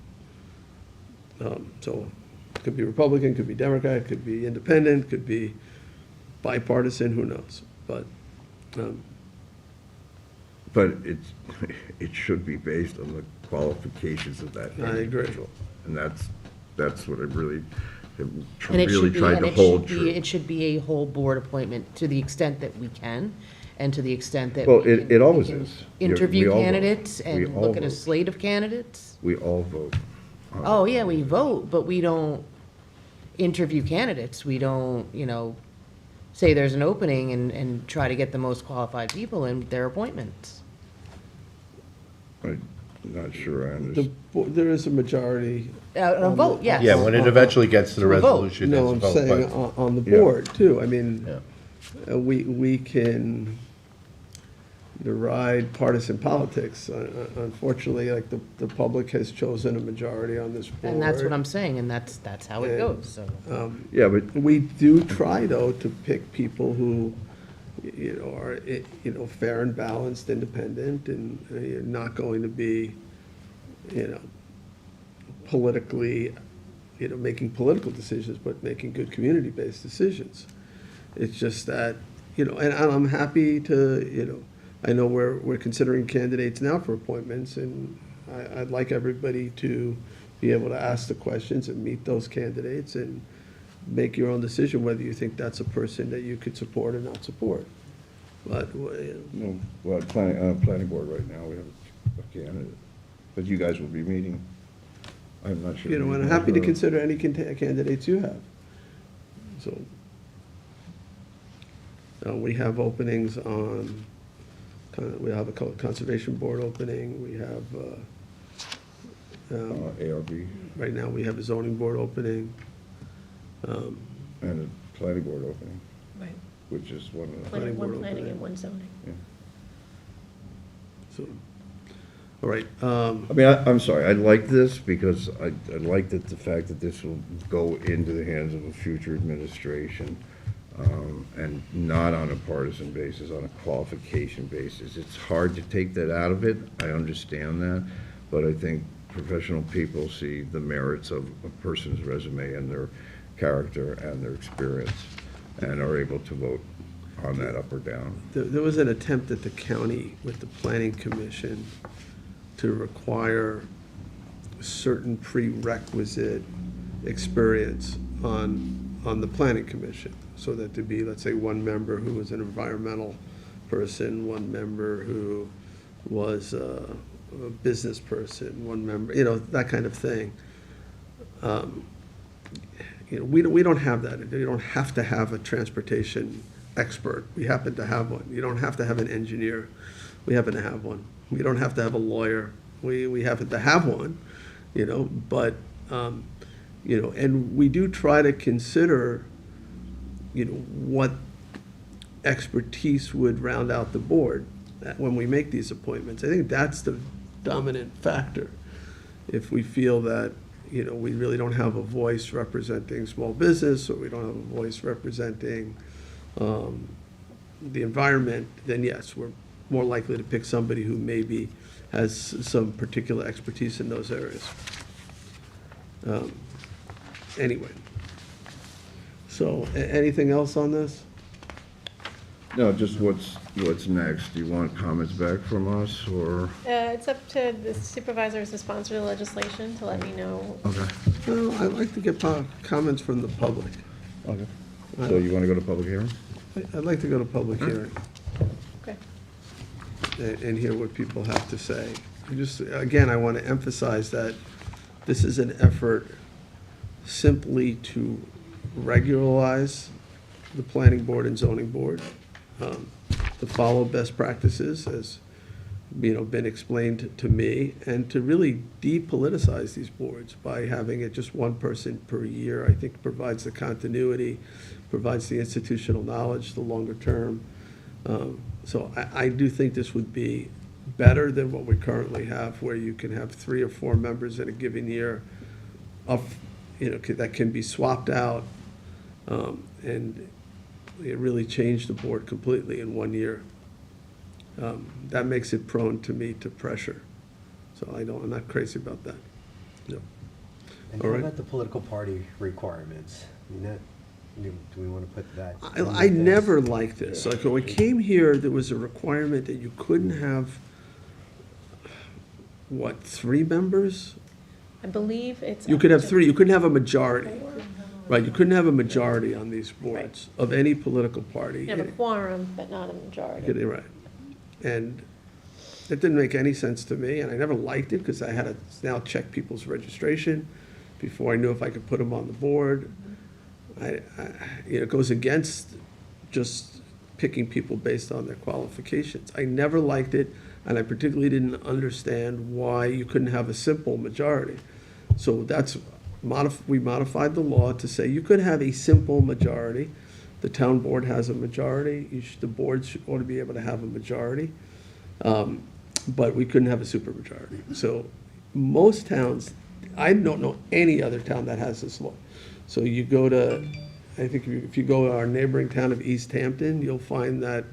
So Could be Republican, could be Democrat, could be independent, could be bipartisan, who knows? But, But it should be based on the qualifications of that I agree. individual. And that's what I really, have And it really should be, tried and to it hold should true. be, it should be a whole board appointment to the extent that we can, and to the extent that Well, we can. it always we can is. Interview We all vote. candidates We and all look at a vote. slate of candidates. We all vote. Oh, yeah, we vote, but we don't interview candidates. We don't, say there's an opening and try to get the most qualified people in their appointments. I'm not sure I the, understand. there is a majority. A vote, yes. Yeah, when it eventually gets to the To a vote. resolution, No, it's I'm a vote, saying but, on the Yeah. board, too. I mean, yeah. we can deride partisan politics. Unfortunately, like, the public has chosen a majority on this board. And that's what I'm saying, and that's how it And, goes, so. Yeah, but We do try, though, to pick people who, are, fair and balanced, independent, and not going to be, politically, making political decisions, but making good community-based decisions. It's just that, and I'm happy to, I know we're considering candidates now for appointments, and I'd like everybody to be able to ask the questions and meet those candidates and make your own decision whether you think that's a person that you could support or not support. But, no, well, planning board right now, we have a candidate. But you guys will be meeting. I'm not sure. and I'm happy to consider any candidates you have. So, we have openings on, we have a conservation board opening, we have, ARB right now, we have a zoning board opening. and a planning board opening, Right. which is one of the. Planning board One planning opening. and one zoning. So, all right, I mean, I'm sorry, I like this because I like that the fact that this will go into the hands of a future administration, and not on a partisan basis, on a qualification basis. It's hard to take that out of it, I understand that, but I think professional people see the merits of a person's resume and their character and their experience, and are able to vote on that up or down. there was an attempt at the county with the planning commission to require certain prerequisite experience on the planning commission, so that there'd be, let's say, one member who was an environmental person, one member who was a business person, one member, that kind of thing. We don't have that. You don't have to have a transportation expert. We happen to have one. You don't have to have an engineer. We happen to have one. We don't have to have a lawyer. We happen to have one, but, and we do try to consider, what expertise would round out the board when we make these appointments. I think that's the dominant factor. If we feel that, we really don't have a voice representing small business, or we don't have a voice representing the environment, then yes, we're more likely to pick somebody who maybe has some particular expertise in those areas. Anyway, so anything else on this? No, just what's next? Do you want comments back from us, or? It's up to the supervisor as the sponsor of the legislation to let me know. Okay. Well, I'd like to get comments from the public. Okay. So you want to go to public hearing? I'd like to go to public hearing Okay. and hear what people have to say. Again, I want to emphasize that this is an effort simply to regularize the planning board and zoning board, to follow best practices as, been explained to me, and to really depoliticize these boards by having it just one person per year. I think provides the continuity, provides the institutional knowledge, the longer term. So I do think this would be better than what we currently have, where you can have 3 or 4 members in a given year that can be swapped out, and it really changed the board completely in 1 year. That makes it prone to pressure. So I'm not crazy about that. No. And All how right. about the political party requirements? I mean, do we want to put that? I never liked this. Like, when we came here, there was a requirement that you couldn't have, what, 3 members? I believe it's. You up could have to 3, you couldn't have a majority. 4. Right, you couldn't have a majority on these boards of any political party. You have a quorum, but not a majority. Get it right. And it didn't make any sense to me, and I never liked it, because I had to now check people's registration before I knew if I could put them on the board. It goes against just picking people based on their qualifications. I never liked it, and I particularly didn't understand why you couldn't have a simple majority. So we modified the law to say you could have a simple majority. The town board has a majority, the boards ought to be able to have a majority, but we couldn't have a supermajority. So most towns, I don't know any other town that has this law. So you go to, I think if you go to our neighboring town of East Hampton, you'll find that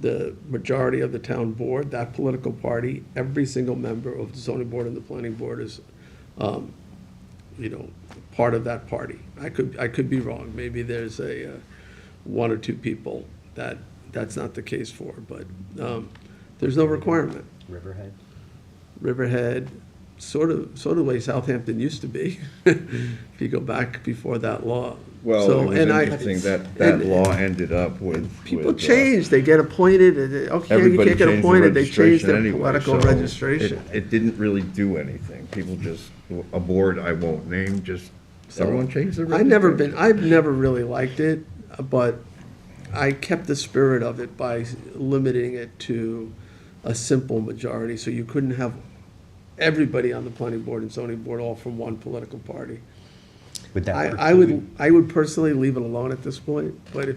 the majority of the town board, that political party, every single member of the zoning board and the planning board is, part of that party. I could be wrong. Maybe there's 1 or 2 people that's not the case for, but there's no requirement. Riverhead? Riverhead, sort of the way Southampton used to be, if you go back before that law. Well, So, it was and interesting that and law ended up with. People with, change, they get appointed, okay, you Everybody can't get changed the appointed, they change registration their anyway, political so registration. It didn't really do anything. People just, a board I won't name, just, everyone changed their registration. I've never really liked it, but I kept the spirit of it by limiting it to a simple majority, so you couldn't have everybody on the planning board and zoning board all from one political party. Would that I would personally leave it alone at this point, but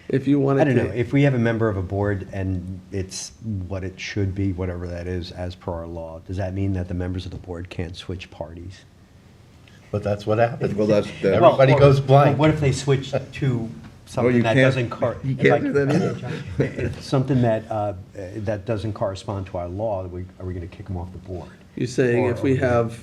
if you wanted I to. don't know, if we have a member of a board and it's what it should be, whatever that is, as per our law, does that mean that the members of the board can't switch parties? But that's what happens. Well, that's, Everybody Well, goes or- blank. What if they switch to something you that can't- doesn't you can't do that either. It's something that doesn't correspond to our law, are we going to kick them off the board? You're saying if we have,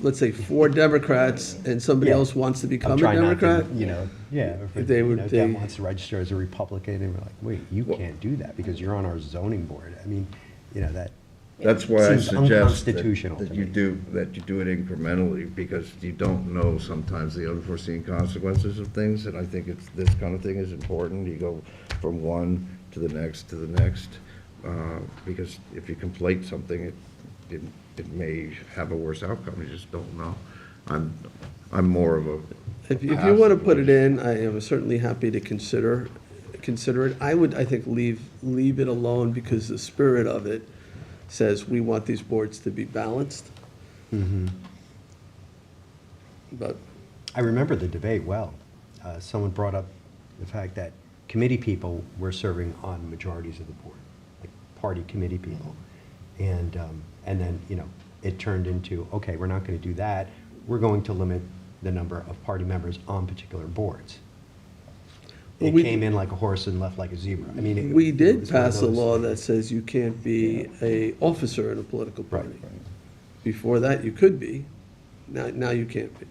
let's say, 4 Democrats and somebody Yeah. else wants to become I'm a trying not to, Democrat? Yeah. If They would- Deb they- wants to register as a Republican, and we're like, wait, you can't do that because you're on our zoning board. I mean, that. That's why I Seems suggest unconstitutional that to you me. do it incrementally, because you don't know sometimes the unforeseen consequences of things, and I think this kind of thing is important. You go from one to the next, because if you conflate something, it may have a worse outcome, you just don't know. I'm more of a. If you want to put it in, I am certainly happy to consider it. I would, I think, leave it alone, because the spirit of it says we want these boards to be balanced. But I remember the debate well. Someone brought up the fact that committee people were serving on majorities of the board, like party committee people. And then, it turned into, okay, we're not going to do that. We're going to limit the number of party members on particular boards. Well, It we- came in like a horse and left like a zebra. I mean, we it did was one of pass a those- law that says you can't be a officer in a political Right, party. Before that, you could be. Now you can't be.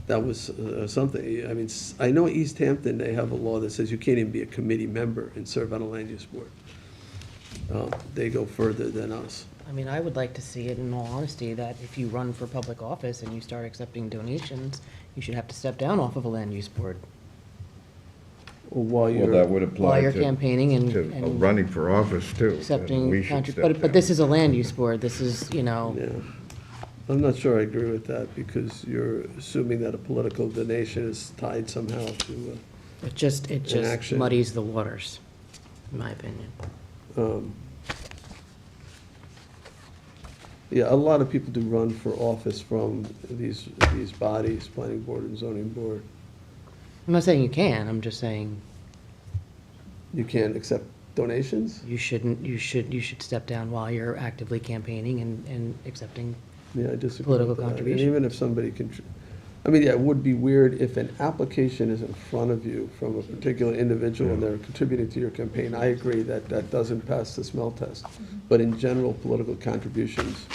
That was something. I mean, I know East Hampton, they have a law that says you can't even be a committee member and serve on a land use board. They go further than us. I mean, I would like to see it, in all honesty, that if you run for public office and you start accepting donations, you should have to step down off of a land use board While Well, you're. that would apply while you're to. campaigning and To running for office, too. and accepting, we should step but this down. is a land use board, this is, Yeah. I'm not sure I agree with that, because you're assuming that a political donation is tied somehow to, it just action. muddies the waters, in my opinion. yeah, a lot of people do run for office from these bodies, planning board and zoning board. I'm not saying you can, I'm just saying You can't accept donations? you should step down while you're actively campaigning and accepting. Yeah, I disagree Political with that. And contribution. even if somebody I mean, yeah, it would be weird if an application is in front of you from a particular individual and they're contributing to your campaign. I agree that that doesn't pass the smell test. But in general, political contributions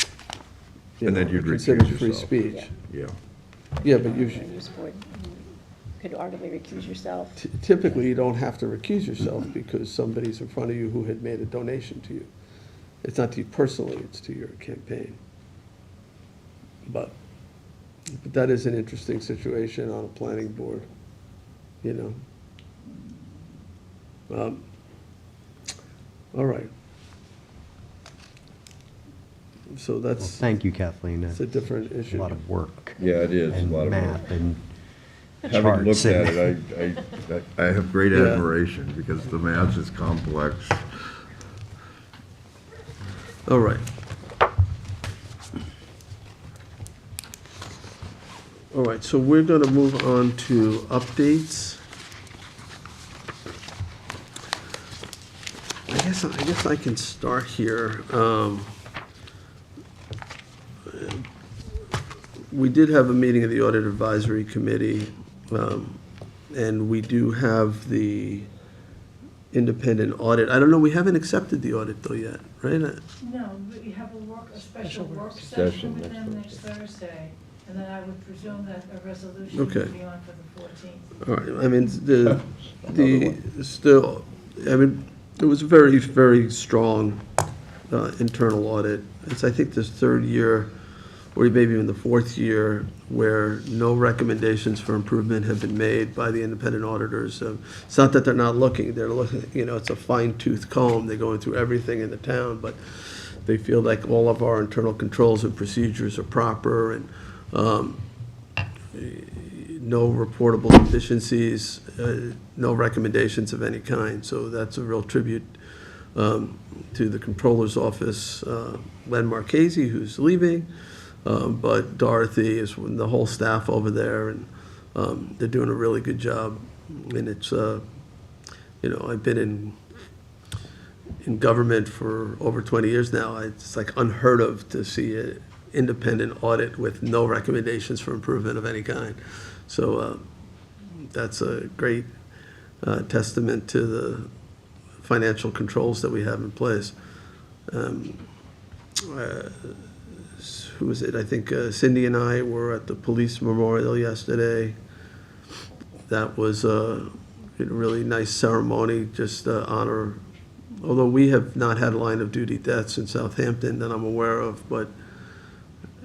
you And know, then you'd considered recuse free yourself. speech. Yeah. Yeah, but you, And use board, you could arguably recuse yourself. typically, you don't have to recuse yourself because somebody's in front of you who had made a donation to you. It's not to you personally, it's to your campaign. But that is an interesting situation on a planning board, you know? All right. So Well, that's, thank you, Kathleen. it's a That's different a issue. lot of work. Yeah, it is, a And lot of work. math and Having charts. looked at and- it, I have great Yeah. admiration because the math is complex. All right. All right, so we're going to move on to updates. I guess I can start here. We did have a meeting of the Audit Advisory Committee, and we do have the independent audit. I don't know, we haven't accepted the audit though yet, right? No, we have a special work Session session with next them next Thursday, and then I would presume that a resolution Okay. would be on for the 14th. All right, I mean, still, I mean, it was a very, very strong internal audit. It's, I think, this third year, or maybe even the fourth year, where no recommendations for improvement have been made by the independent auditors. It's not that they're not looking, they're looking, you know, it's a fine-tooth comb, they're going through everything in the town, but they feel like all of our internal controls and procedures are proper, and no reportable deficiencies, no recommendations of any kind. So that's a real tribute to the Comptroller's Office, Len Marchese, who's leaving, but Dorothy is, the whole staff over there, and they're doing a really good job. And it's, you know, I've been in government for over 20 years now. It's like unheard of to see an independent audit with no recommendations for improvement of any kind. So that's a great testament to the financial controls that we have in place. Who was it? I think Cindy and I were at the police memorial yesterday. That was a really nice ceremony, just to honor, although we have not had line of duty deaths in Southampton that I'm aware of, but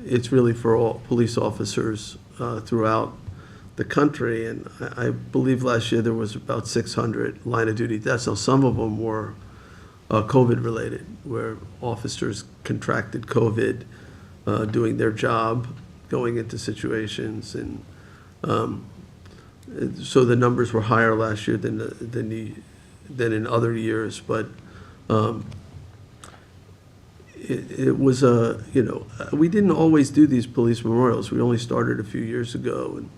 it's really for all police officers throughout the country. And I believe last year there was about 600 line of duty deaths. Now, some of them were COVID related, where officers contracted COVID doing their job, going into situations. And so the numbers were higher last year than in other years. But it was you know, we didn't always do these police memorials. We only started a few years ago, and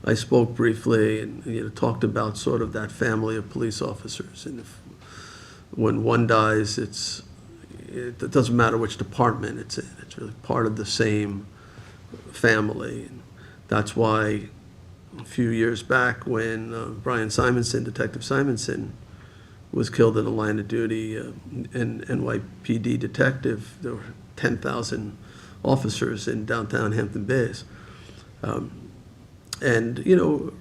I spoke briefly and, you know, talked about sort of that family of police officers. And when one dies, it doesn't matter which department it's in. It's really part of the same family. And that's why a few years back, when Brian Simonson, Detective Simonson, was killed in a line of duty, an NYPD detective, there were 10,000 officers in downtown Hampton Bays. And, you know,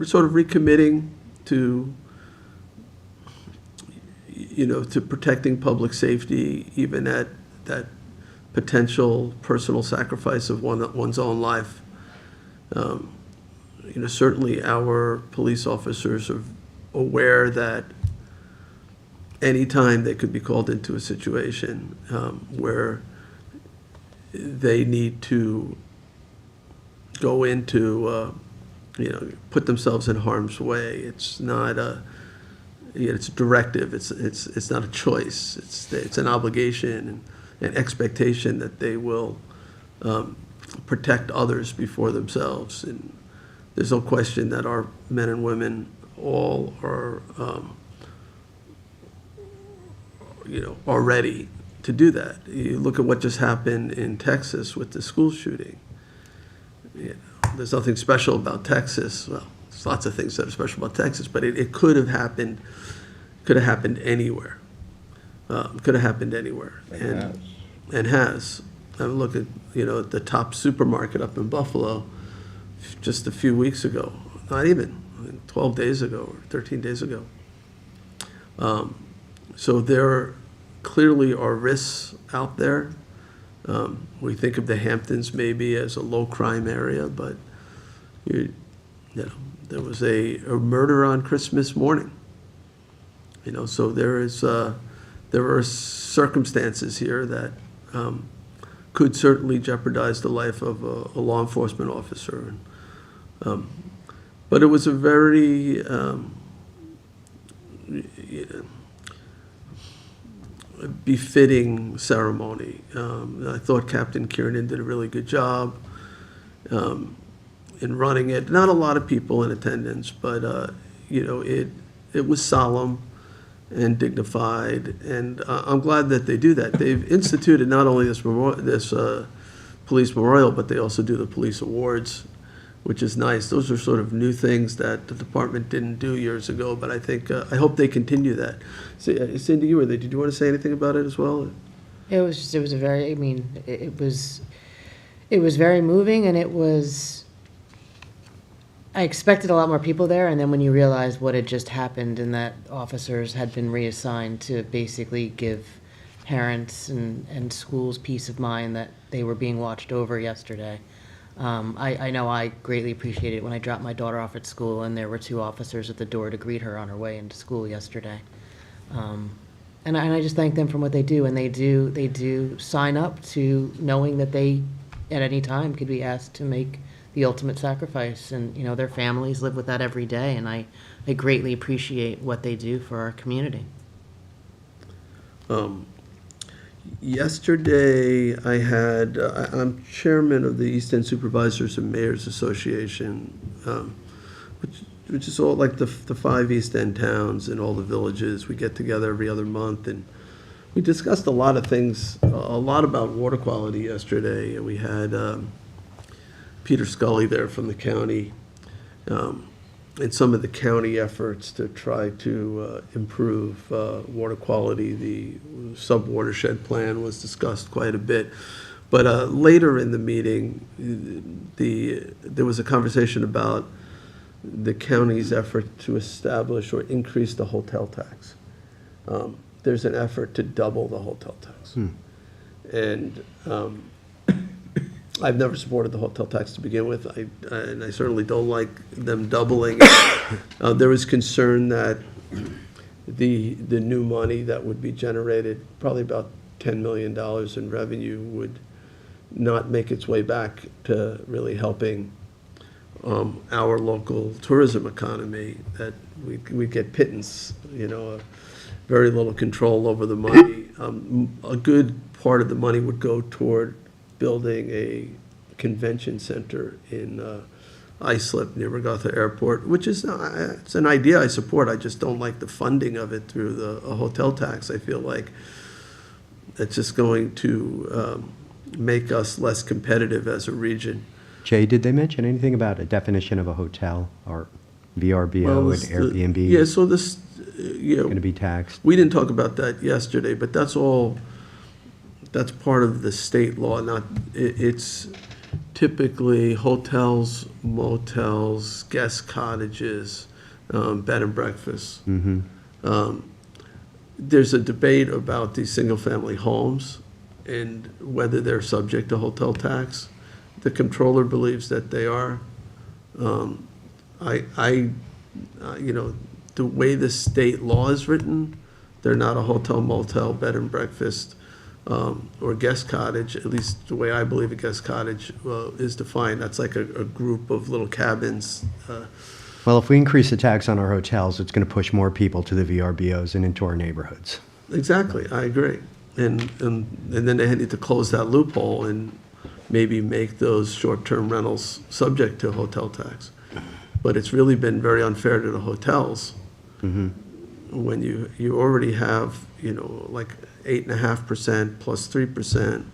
sort of recommitting to, you know, to protecting public safety, even at that potential personal sacrifice of one's own life. You know, certainly our police officers are aware that anytime they could be called into a situation where they need to go into, you know, put themselves in harm's way. It's not a, it's a directive. It's not a choice. It's an obligation and an expectation that they will protect others before themselves. And there's no question that our men and women all are, you know, are ready to do that. You look at what just happened in Texas with the school shooting. You know, there's nothing special about Texas. Well, there's lots of things that are special about Texas, but it could have happened anywhere. Could have happened anywhere. And has. I look at, at the top supermarket up in Buffalo just a few weeks ago, not even, 12 days ago or 13 days ago. So there clearly are risks out there. We think of the Hamptons maybe as a low-crime area, but there was a murder on Christmas morning. So there are circumstances here that could certainly jeopardize the life of a law enforcement officer. But it was a very befitting ceremony. I thought Captain Kiernan did a really good job in running it. Not a lot of people in attendance, but it was solemn and dignified, and I'm glad that they do that. They've instituted not only this police memorial, but they also do the police awards, which is nice. Those are sort of new things that the department didn't do years ago, but I hope they continue that. So, Cindy, you were there. Did you want to say anything about it as well? It was a very, it was very moving, and I expected a lot more people there, and then when you realize what had just happened and that officers had been reassigned to basically give parents and schools peace of mind that they were being watched over yesterday. I know I greatly appreciated it when I dropped my daughter off at school and there were 2 officers at the door to greet her on her way into school yesterday. And I just thank them for what they do, and they do sign up to knowing that they at any time could be asked to make the ultimate sacrifice, and their families live with that every day, and I greatly appreciate what they do for our community. Yesterday, I'm chairman of the East End Supervisors and Mayors Association, which is all like the 5 East End towns and all the villages. We get together every other month, and we discussed a lot of things, a lot about water quality yesterday, and we had Peter Scully there from the county, and some of the county efforts to try to improve water quality. The sub-watershed plan was discussed quite a bit. But later in the meeting, there was a conversation about the county's effort to establish or increase the hotel tax. There's an effort to double the hotel tax. And I've never supported the hotel tax to begin with, and I certainly don't like them doubling it. There was concern that the new money that would be generated, probably about $10 million in revenue, would not make its way back to really helping our local tourism economy, that we get pittance, very little control over the money. A good part of the money would go toward building a convention center in Islip near Regatta Airport, which is it's an idea I support. I just don't like the funding of it through a hotel tax. I feel like it's just going to make us less competitive as a region. Jay, did they mention anything about a definition of a hotel or VRBO and Airbnb? Yeah, so this, Going to be taxed? we didn't talk about that yesterday, but that's part of the state law. It's typically hotels, motels, guest cottages, bed and breakfasts. There's a debate about these single-family homes and whether they're subject to hotel tax. The comptroller believes that they are. The way the state law is written, they're not a hotel, motel, bed and breakfast, or guest cottage. At least the way I believe a guest cottage is defined. That's like a group of little cabins. Well, if we increase the tax on our hotels, it's going to push more people to the VRBOs and into our neighborhoods. Exactly, I agree. And then they need to close that loophole and maybe make those short-term rentals subject to hotel tax. But it's really been very unfair to the hotels. When you already have, like 8.5% plus 3%, and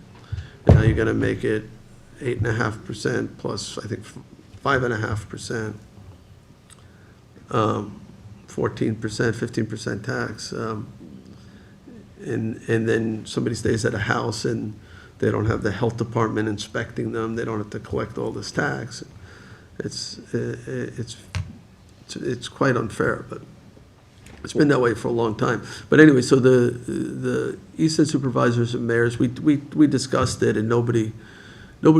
now you're gonna make it 8.5% plus, I think, 5.5%, 14%, 15% tax. And then somebody stays at a house and They don't have the health department inspecting them. They don't have to collect all this tax. It's quite unfair, but it's been that way for a long time. But anyway, so the East End supervisors and mayors, we discussed it, and nobody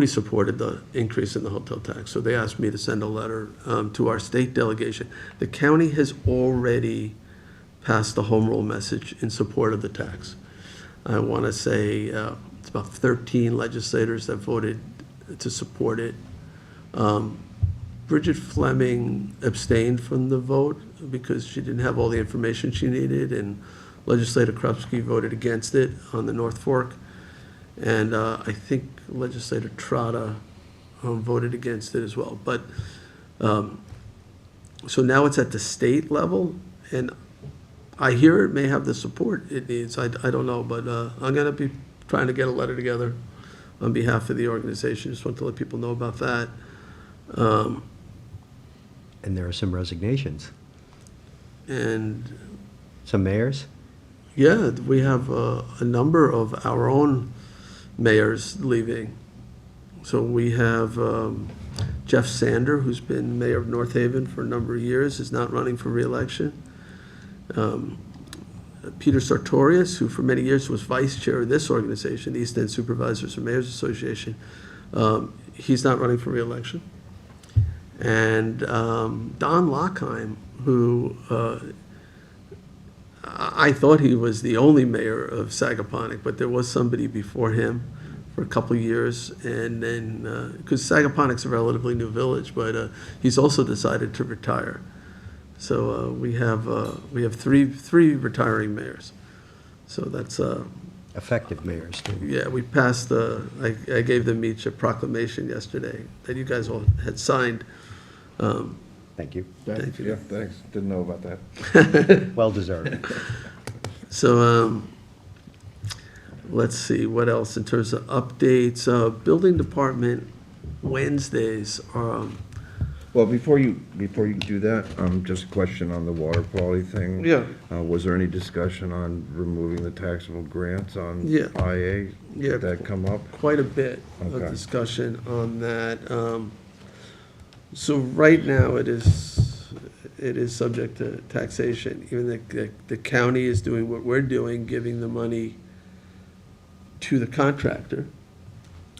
supported the increase in the hotel tax. So they asked me to send a letter to our state delegation. The county has already passed the home rule message in support of the tax. I want to say it's about 13 legislators that voted to support it. Bridget Fleming abstained from the vote because she didn't have all the information she needed, and Legislator Krupski voted against it on the North Fork. And I think Legislator Trotta voted against it as well. But, so now it's at the state level, and I hear it may have the support it needs. I don't know, but I'm going to be trying to get a letter together on behalf of the organization. Just want to let people know about that. And there are some resignations. And Some mayors? yeah, we have a number of our own mayors leaving. So we have Jeff Sander, who's been mayor of North Haven for a number of years, is not running for reelection. Peter Sartorius, who for many years was vice chair of this organization, the East End Supervisors and Mayors Association, he's not running for reelection. And Don Lockheim, who I thought he was the only mayor of Sagaponack, but there was somebody before him for a couple of years, and then because Sagaponack's a relatively new village, but he's also decided to retire. So we have three retiring mayors. So that's Effective mayors, too. yeah. We passed I gave them each a proclamation yesterday that you guys all had signed. Thank you. Thank you. Yeah, thanks. Didn't know about that. Well deserved. So, let's see, what else in terms of updates? Building department Wednesdays are, Well, before you do that, just a question on the water quality thing. Yeah. Was there any discussion on removing the taxable grants on Yeah. IA? Yeah. Did that come up? quite a bit of Okay. discussion on that. So right now, it is subject to taxation. Even the county is doing what we're doing, giving the money to the contractor.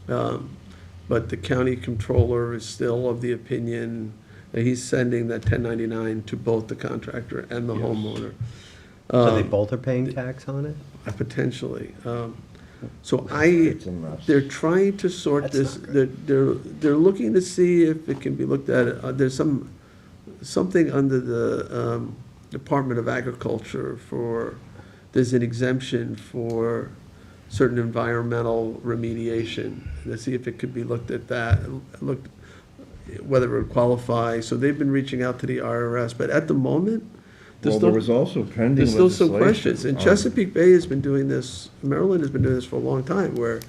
But the county controller is still of the opinion that he's sending that 1099 to both the contractor and the homeowner. So they both are paying tax on it? Potentially. So It's a mess. they're trying to sort this, they're looking to see if it can be looked at. There's something under the Department of Agriculture there's an exemption for certain environmental remediation. Let's see if it could be looked at whether it would qualify. So they've been reaching out to the IRS, but at the moment, Well, there was also pending there's still some legislation questions. And on- Chesapeake Bay has been doing this, Maryland has been doing this for a long time, where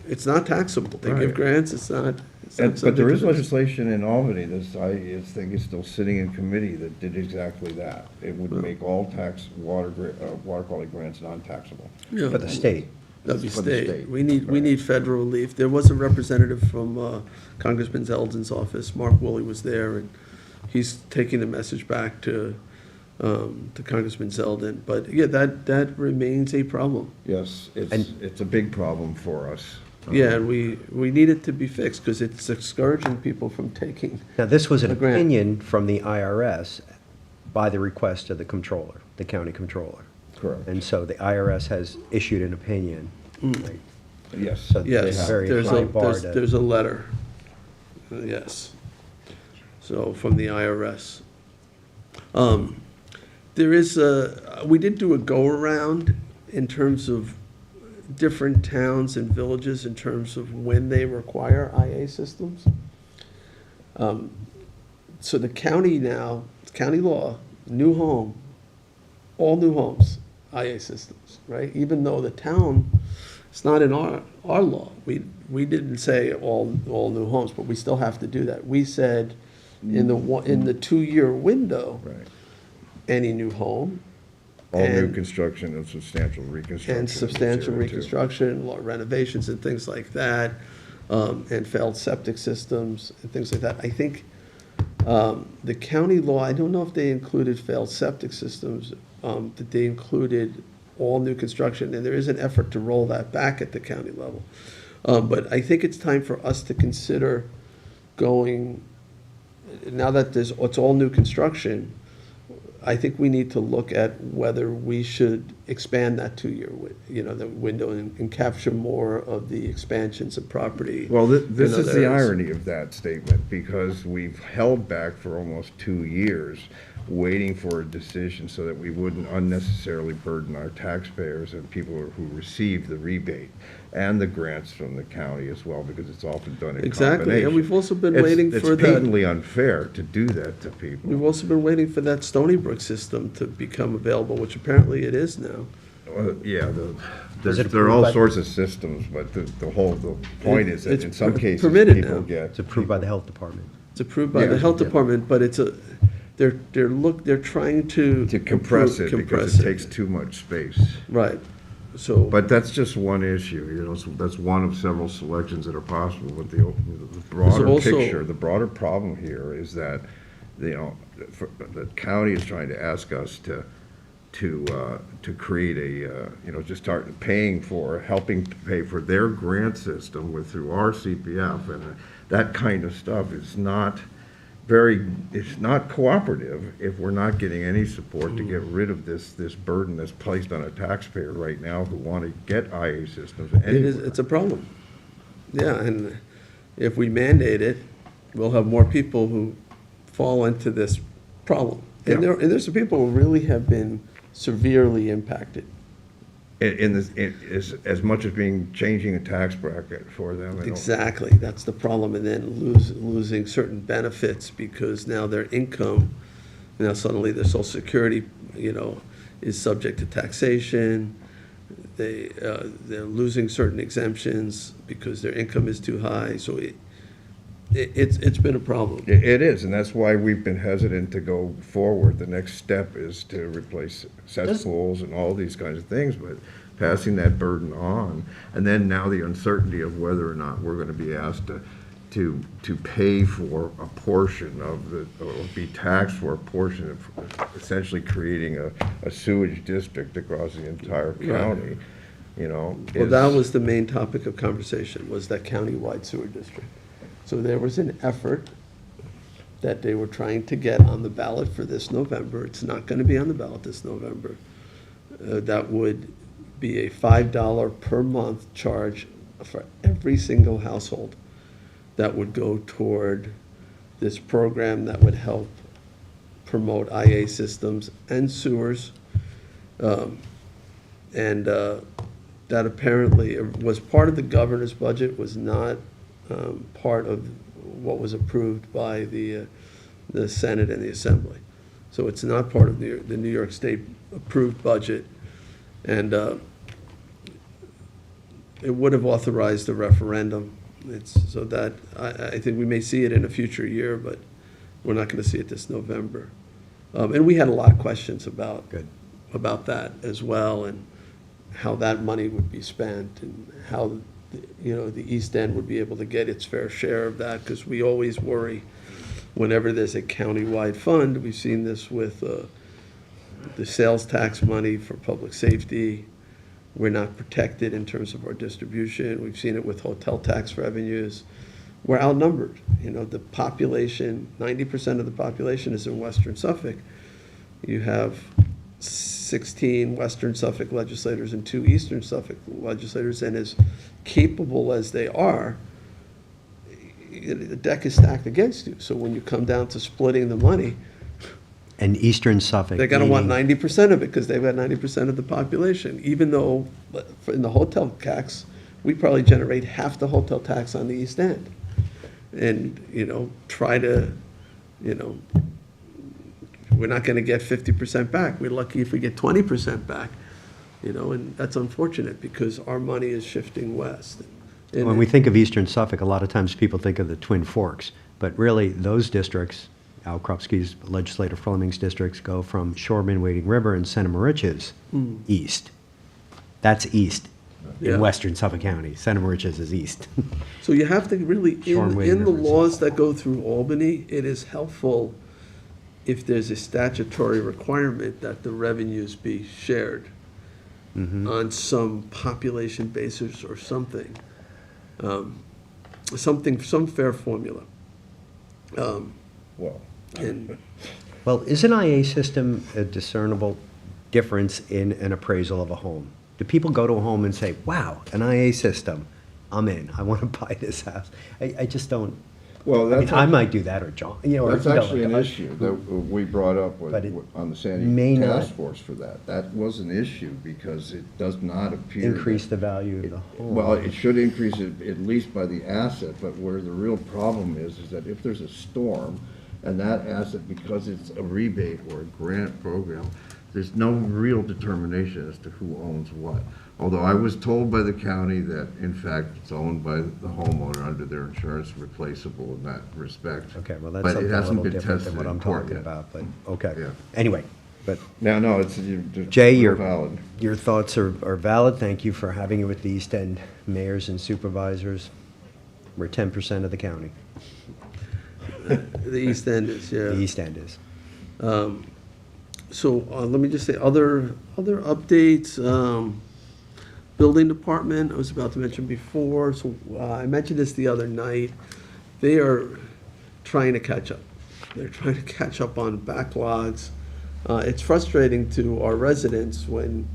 it's not taxable. They give Right. grants, it's not But there subject is to this. legislation in Albany, I think is still sitting in committee that did exactly that. It would make all water quality grants non-taxable. Yeah. For the state? That'd be For the state. state. We need federal relief. There was a representative from Congressman Zeldin's office, Mark Woolley was there, and he's taking the message back to Congressman Zeldin. But yeah, that remains a problem. Yes, And- it's a big problem for us. Yeah, and we need it to be fixed, because it's discouraging people from taking. Now, this was an A grant. opinion from the IRS by the request of the controller, the county controller. Correct. And so the IRS has issued an opinion. right? Yes. So they Yes, have very there's high a, bar there's, to- there's a letter. Yes. So, from the IRS. There is we did do a go-around in terms of different towns and villages in terms of when they require IA systems. So the county now, county law, new home, all new homes, IA systems, right? Even though the town, it's not in our law. We didn't say all new homes, but we still have to do that. We said in the 2-year window, Right. any new home, All new And- construction and substantial reconstruction. and is substantial zero, too. reconstruction, renovations and things like that, and failed septic systems and things like that. I think the county law, I don't know if they included failed septic systems, that they included all new construction, and there is an effort to roll that back at the county level. But I think it's time for us to consider going, now that it's all new construction, I think we need to look at whether we should expand that 2-year, the window and capture more of the expansions of property. Well, this in is other the areas. irony of that statement, because we've held back for almost 2 years, waiting for a decision so that we wouldn't unnecessarily burden our taxpayers and people who receive the rebate and the grants from the county as well, because it's often done in Exactly, combination. and we've also been It's- waiting for It's that. patently unfair to do that to people. We've also been waiting for that Stony Brook system to become available, which apparently it is now. Yeah, Was it there are approved all by- sorts of systems, but the point is that It's in some cases, permitted people now. get. It's approved by the health department. It's approved by the Yeah. health department, but they're trying to. To compress it, compress because it takes too much space. Right, so. But that's just one issue, so that's one of several selections that are possible, but the broader also- picture, the broader problem here is that, the county is trying to ask us to create just start helping to pay for their grant system through our CPF, and that kind of stuff is not it's not cooperative if we're not getting any support to get rid of this burden that's placed on a taxpayer right now who want to get IA systems anywhere. It's a problem. Yeah, and if we mandate it, we'll have more people who fall into this problem. And Yeah. there's some people who really have been severely impacted. As much as changing a tax bracket for them. Exactly, that's the problem, and then losing certain benefits because now their income, now suddenly their social security, is subject to taxation. They're losing certain exemptions because their income is too high, so it's been a problem. It is, and that's why we've been hesitant to go forward. The next step is to replace cesspools and all these kinds of things, but passing that burden on, and then now the uncertainty of whether or not we're going to be asked to pay for a portion of or be taxed for a portion of essentially creating a sewage district across the entire county, Well, that was the main topic of conversation, was that countywide sewer district. So there was an effort that they were trying to get on the ballot for this November. It's not going to be on the ballot this November. That would be a $5 per month charge for every single household that would go toward this program that would help promote IA systems and sewers. That apparently was part of the governor's budget, was not part of what was approved by the Senate and the Assembly. So it's not part of the New York State approved budget. And it would have authorized a referendum. So that, I think we may see it in a future year, but we're not going to see it this November. And we had a lot of questions about that as well, and how that money would be spent, and how the East End would be able to get its fair share of that, because we always worry whenever there's a countywide fund. We've seen this with the sales tax money for public safety. We're not protected in terms of our distribution. We've seen it with hotel tax revenues. We're outnumbered. The population, 90% of the population is in Western Suffolk. You have 16 Western Suffolk legislators and 2 Eastern Suffolk legislators, and as capable as they are, the deck is stacked against you. So when you come down to splitting the money, And Eastern Suffolk. they're going to want meaning- 90% of it because they've got 90% of the population, even though in the hotel tax, we probably generate half the hotel tax on the East End. And, try to, we're not going to get 50% back. We're lucky if we get 20% back, and that's unfortunate because our money is shifting west. And When we think of Eastern Suffolk, a lot of times people think of the Twin Forks, but really, those districts Al Krupski's, Legislator Fleming's districts go from Shoreman, Wading River, and Santa Mauritius east. That's east Yeah. in western Suffolk County. Santa Mauritius is east. So you have to really, Shorn Wade in the Rivers. laws that go through Albany, it is helpful if there's a statutory requirement that the revenues be shared on some population basis or something. Some fair formula. Well, And Well, is an IA system a discernible difference in an appraisal of a home? Do people go to a home and say, wow, an IA system, I'm in, I want to buy this house? I just don't, well, I mean, that's, I might do that, or John, you know. or, that's you know, actually an like, issue that we brought up But it on the may Sandy not Task Force for that. That was an issue because it does not appear. Increase that- the value of the home. Well, it should increase it at least by the asset, but where the real problem is that if there's a storm, and that asset, because it's a rebate or a grant program, there's no real determination as to who owns what. Although I was told by the county that, in fact, it's owned by the homeowner under their insurance, replaceable in that respect. Okay, well, that's But it something a hasn't little been different tested than what in I'm court talking yet. about, but, okay. Yeah. Anyway, but Now, no, it's Jay, real your, valid. your thoughts are valid. Thank you for having it with the East End mayors and supervisors. We're 10% of the county. the East End is, yeah. The East End is. So let me just say, other updates, building department, I was about to mention before, so I mentioned this the other night. They are trying to catch up. They're trying to catch up on backlogs. It's frustrating to our residents when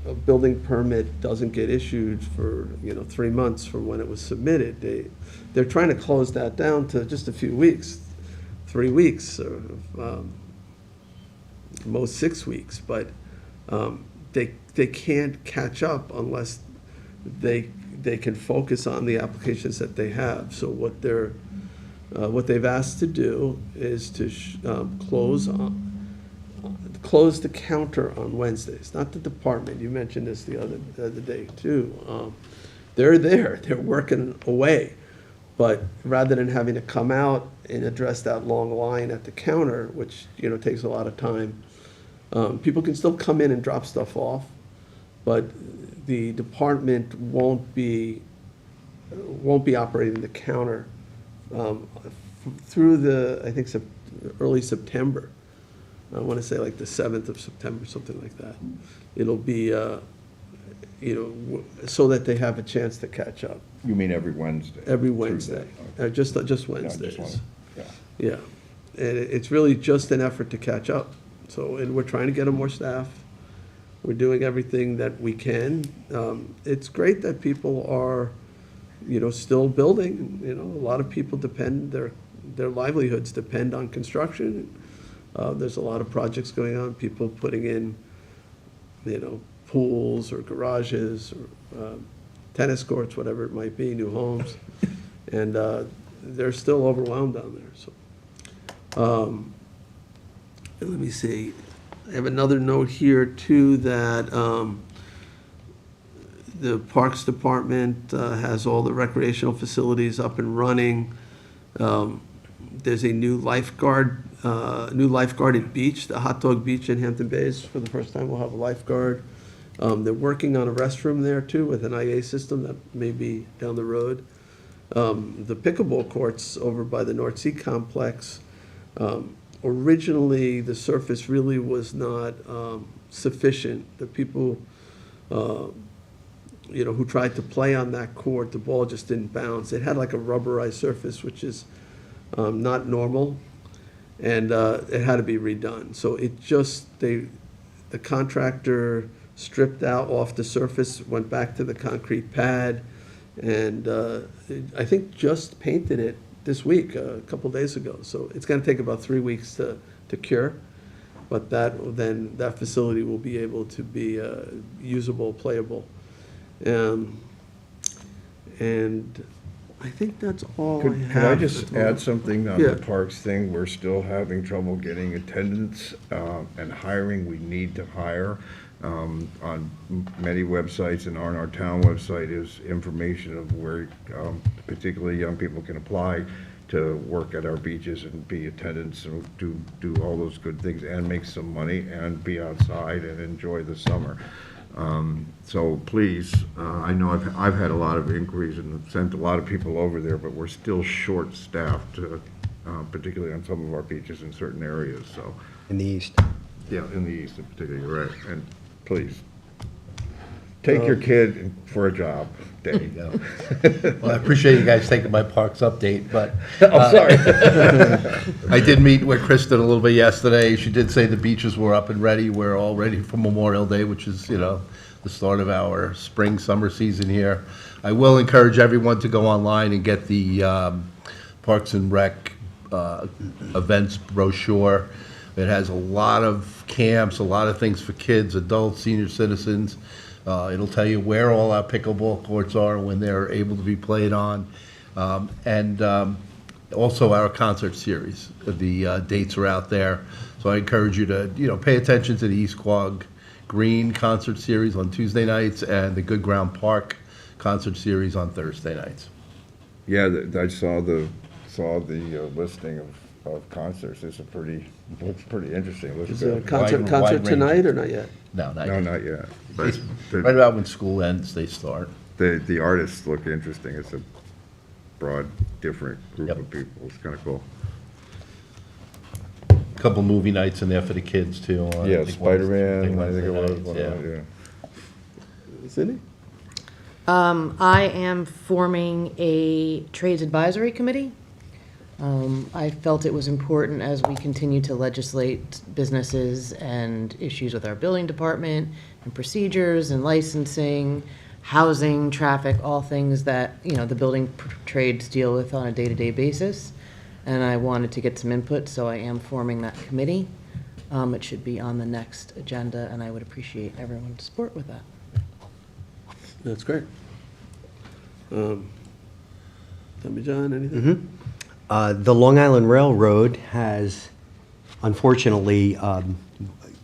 a building permit doesn't get issued for, 3 months from when it was submitted. They're trying to close that down to just a few weeks, 3 weeks, or most 6 weeks, but they can't catch up unless they can focus on the applications that they have. So what they've asked to do is to close the counter on Wednesdays, not the department. You mentioned this the other day too. They're there, they're working away, but rather than having to come out and address that long line at the counter, which takes a lot of time, people can still come in and drop stuff off, but the department won't be operating the counter through I think early September. I want to say like the 7th of September, something like that. It'll be, so that they have a chance to catch up You mean every Wednesday? every through Wednesday, that. just Yeah, just Wednesdays. one. Yeah. Yeah, and it's really just an effort to catch up. So, and we're trying to get them more staff. We're doing everything that we can. It's great that people are, still building. A lot of people their livelihoods depend on construction. There's a lot of projects going on, people putting in, pools or garages or tennis courts, whatever it might be, new homes. And they're still overwhelmed down there, so. And let me see, I have another note here too, that the Parks Department has all the recreational facilities up and running. There's a new lifeguard at beach, the Hot Dog Beach in Hampton Bays. For the first time, we'll have a lifeguard. They're working on a restroom there too with an IA system that may be down the road. The pickleball courts over by the North Sea Complex, originally the surface really was not sufficient. The people, who tried to play on that court, the ball just didn't bounce. It had like a rubberized surface, which is not normal, and it had to be redone. So the contractor stripped out off the surface, went back to the concrete pad, and I think just painted it this week, a couple days ago. So it's going to take about 3 weeks to cure, but that facility will be able to be usable, playable, and I think that's all I Could I have. just add something on Yeah. the parks thing? We're still having trouble getting attendance and hiring. We need to hire. On many websites and on our town website is information of where particularly young people can apply to work at our beaches and be attendants and do all those good things and make some money and be outside and enjoy the summer. So please, I know I've had a lot of inquiries and sent a lot of people over there, but we're still short-staffed, particularly on some of our beaches in certain areas, so. In the east. Yeah, in the east in particular, you're right. And please, take your kid for a job, Dave. Well, I appreciate you guys taking my parks update, but I'm sorry. I did meet with Kristen a little bit yesterday. She did say the beaches were up and ready. We're all ready for Memorial Day, which is, the start of our spring, summer season here. I will encourage everyone to go online and get the Parks and Rec events brochure. It has a lot of camps, a lot of things for kids, adults, senior citizens. It'll tell you where all our pickleball courts are when they're able to be played on. And also our concert series. The dates are out there. So I encourage you to, pay attention to the East Quogue Green concert series on Tuesday nights and the Good Ground Park concert series on Thursday nights. Yeah, I saw the listing of concerts. Looks pretty interesting. Looks Is there a good. concert wide tonight range. or not yet? No, not No, yet. not yet. But Right about when school ends, they start. the artists look interesting. It's a broad, different group Yep. of people. It's kind of cool. Couple movie nights in there for the kids too. I Yeah, think Spider-Man, I think it was. Wednesday nights, Yeah. Cindy? I am forming a trades advisory committee. I felt it was important as we continue to legislate businesses and issues with our building department and procedures and licensing, housing, traffic, all things that, the building trades deal with on a day-to-day basis. And I wanted to get some input, so I am forming that committee. It should be on the next agenda, and I would appreciate everyone's support with that. That's great. Tommy John, anything? The Long Island Railroad has unfortunately,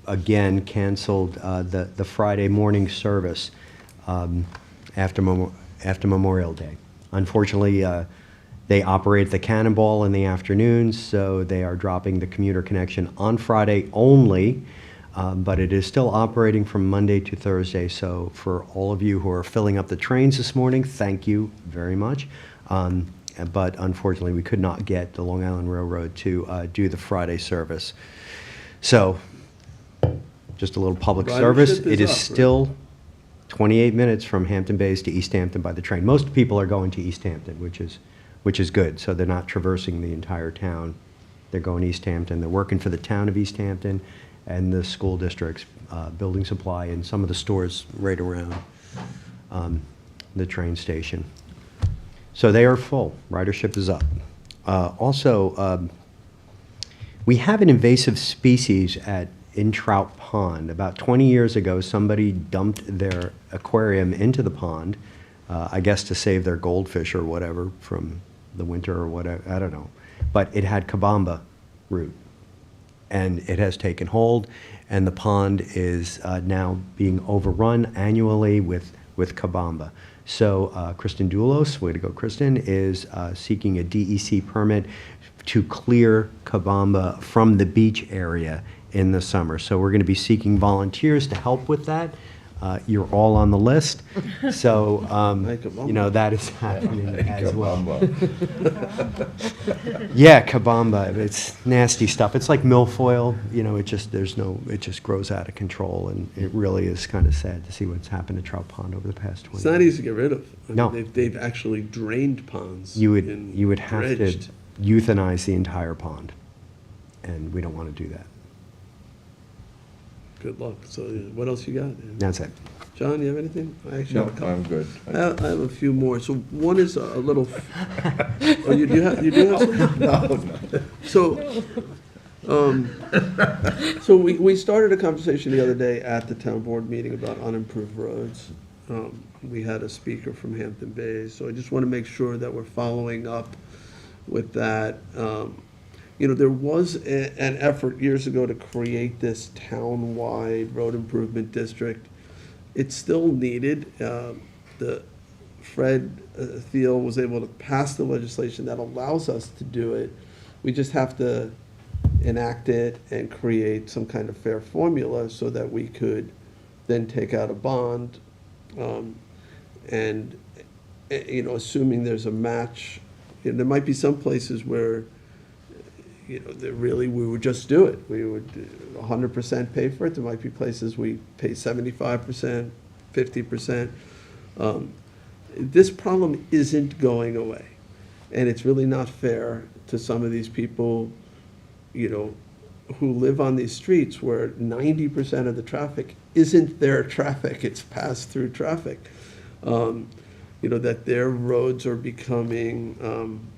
again, canceled the Friday morning service after Memorial Day. Unfortunately, they operate the Cannonball in the afternoons, so they are dropping the commuter connection on Friday only, but it is still operating from Monday to Thursday. So for all of you who are filling up the trains this morning, thank you very much. But unfortunately, we could not get the Long Island Railroad to do the Friday service. So just a little public service. Ridership It is up, right? still 28 minutes from Hampton Bays to East Hampton by the train. Most people are going to East Hampton, which is good. So they're not traversing the entire town. They're going to East Hampton. They're working for the town of East Hampton and the school district's building supply and some of the stores right around the train station. So they are full. Ridership is up. Also, we have an invasive species in Trout Pond. About 20 years ago, somebody dumped their aquarium into the pond, I guess to save their goldfish or whatever from the winter or whatever, I don't know. But it had kabamba root, and it has taken hold, and the pond is now being overrun annually with kabamba. So Kristen Doulos, way to go Kristen, is seeking a DEC permit to clear kabamba from the beach area in the summer. So we're going to be seeking volunteers to help with that. You're all on the list. So, that is happening as well. Yeah, kabamba, it's nasty stuff. It's like milfoil, it just grows out of control, and it really is kind of sad to see what's happened to Trout Pond over the past 20 It's years. not easy to get rid of. I mean, No. They've actually drained ponds. You and would have to dredged. euthanize the entire pond, and we don't want to do that. Good luck. So what else you got? That's it. John, you have anything? I actually No, have a couple. I'm good. I have a few more. So one is a little, oh, you do have some? No. So we started a conversation the other day at the town board meeting about unimproved roads. We had a speaker from Hampton Bays, so I just want to make sure that we're following up with that. There was an effort years ago to create this town-wide road improvement district. It's still needed. Fred Thiel was able to pass the legislation that allows us to do it. We just have to enact it and create some kind of fair formula so that we could then take out a bond. And, you know, assuming there's a match, you know, there might be some places where, you know, that really we would just do it. We would 100% pay for it. There might be places we pay 75%, 50%. This problem isn't going away. And it's really not fair to some of these people, you know, who live on these streets where 90% of the traffic isn't their traffic, it's pass-through traffic. You know, that their roads are becoming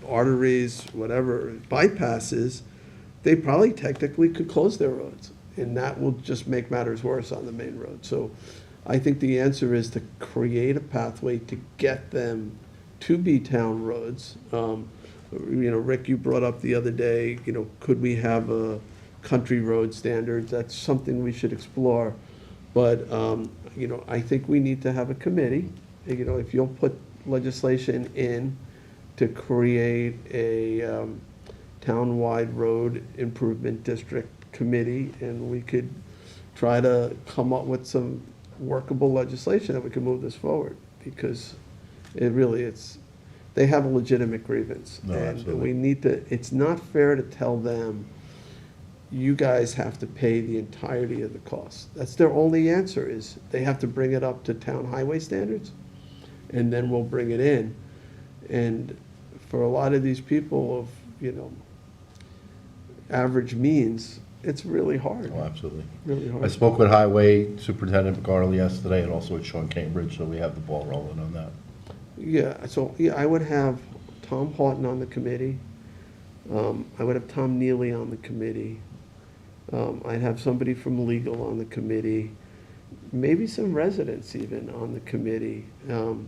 arteries, whatever, bypasses. They probably technically could close their roads, and that will just make matters worse on the main road. So I think the answer is to create a pathway to get them to be town roads. You know, Rick, you brought up the other day, you know, could we have a country road standard? That's something we should explore. But, you know, I think we need to have a committee. You know, if you'll put legislation in to create a town-wide road improvement district committee, and we could try to come up with some workable legislation that we can move this forward, because it really, they have a legitimate grievance. No, And absolutely. we need to, it's not fair to tell them, you guys have to pay the entirety of the cost. That's their only answer, is they have to bring it up to town highway standards, and then we'll bring it in. And for a lot of these people of, you know, average means, it's really hard, Oh, absolutely. really I hard. spoke with Highway Superintendent McGarley yesterday, and also with Sean Cambridge, so we have the ball rolling on that. Yeah, so, yeah, I would have Tom Houghton on the committee. I would have Tom Neely on the committee. I'd have somebody from legal on the committee, maybe some residents even on the committee. You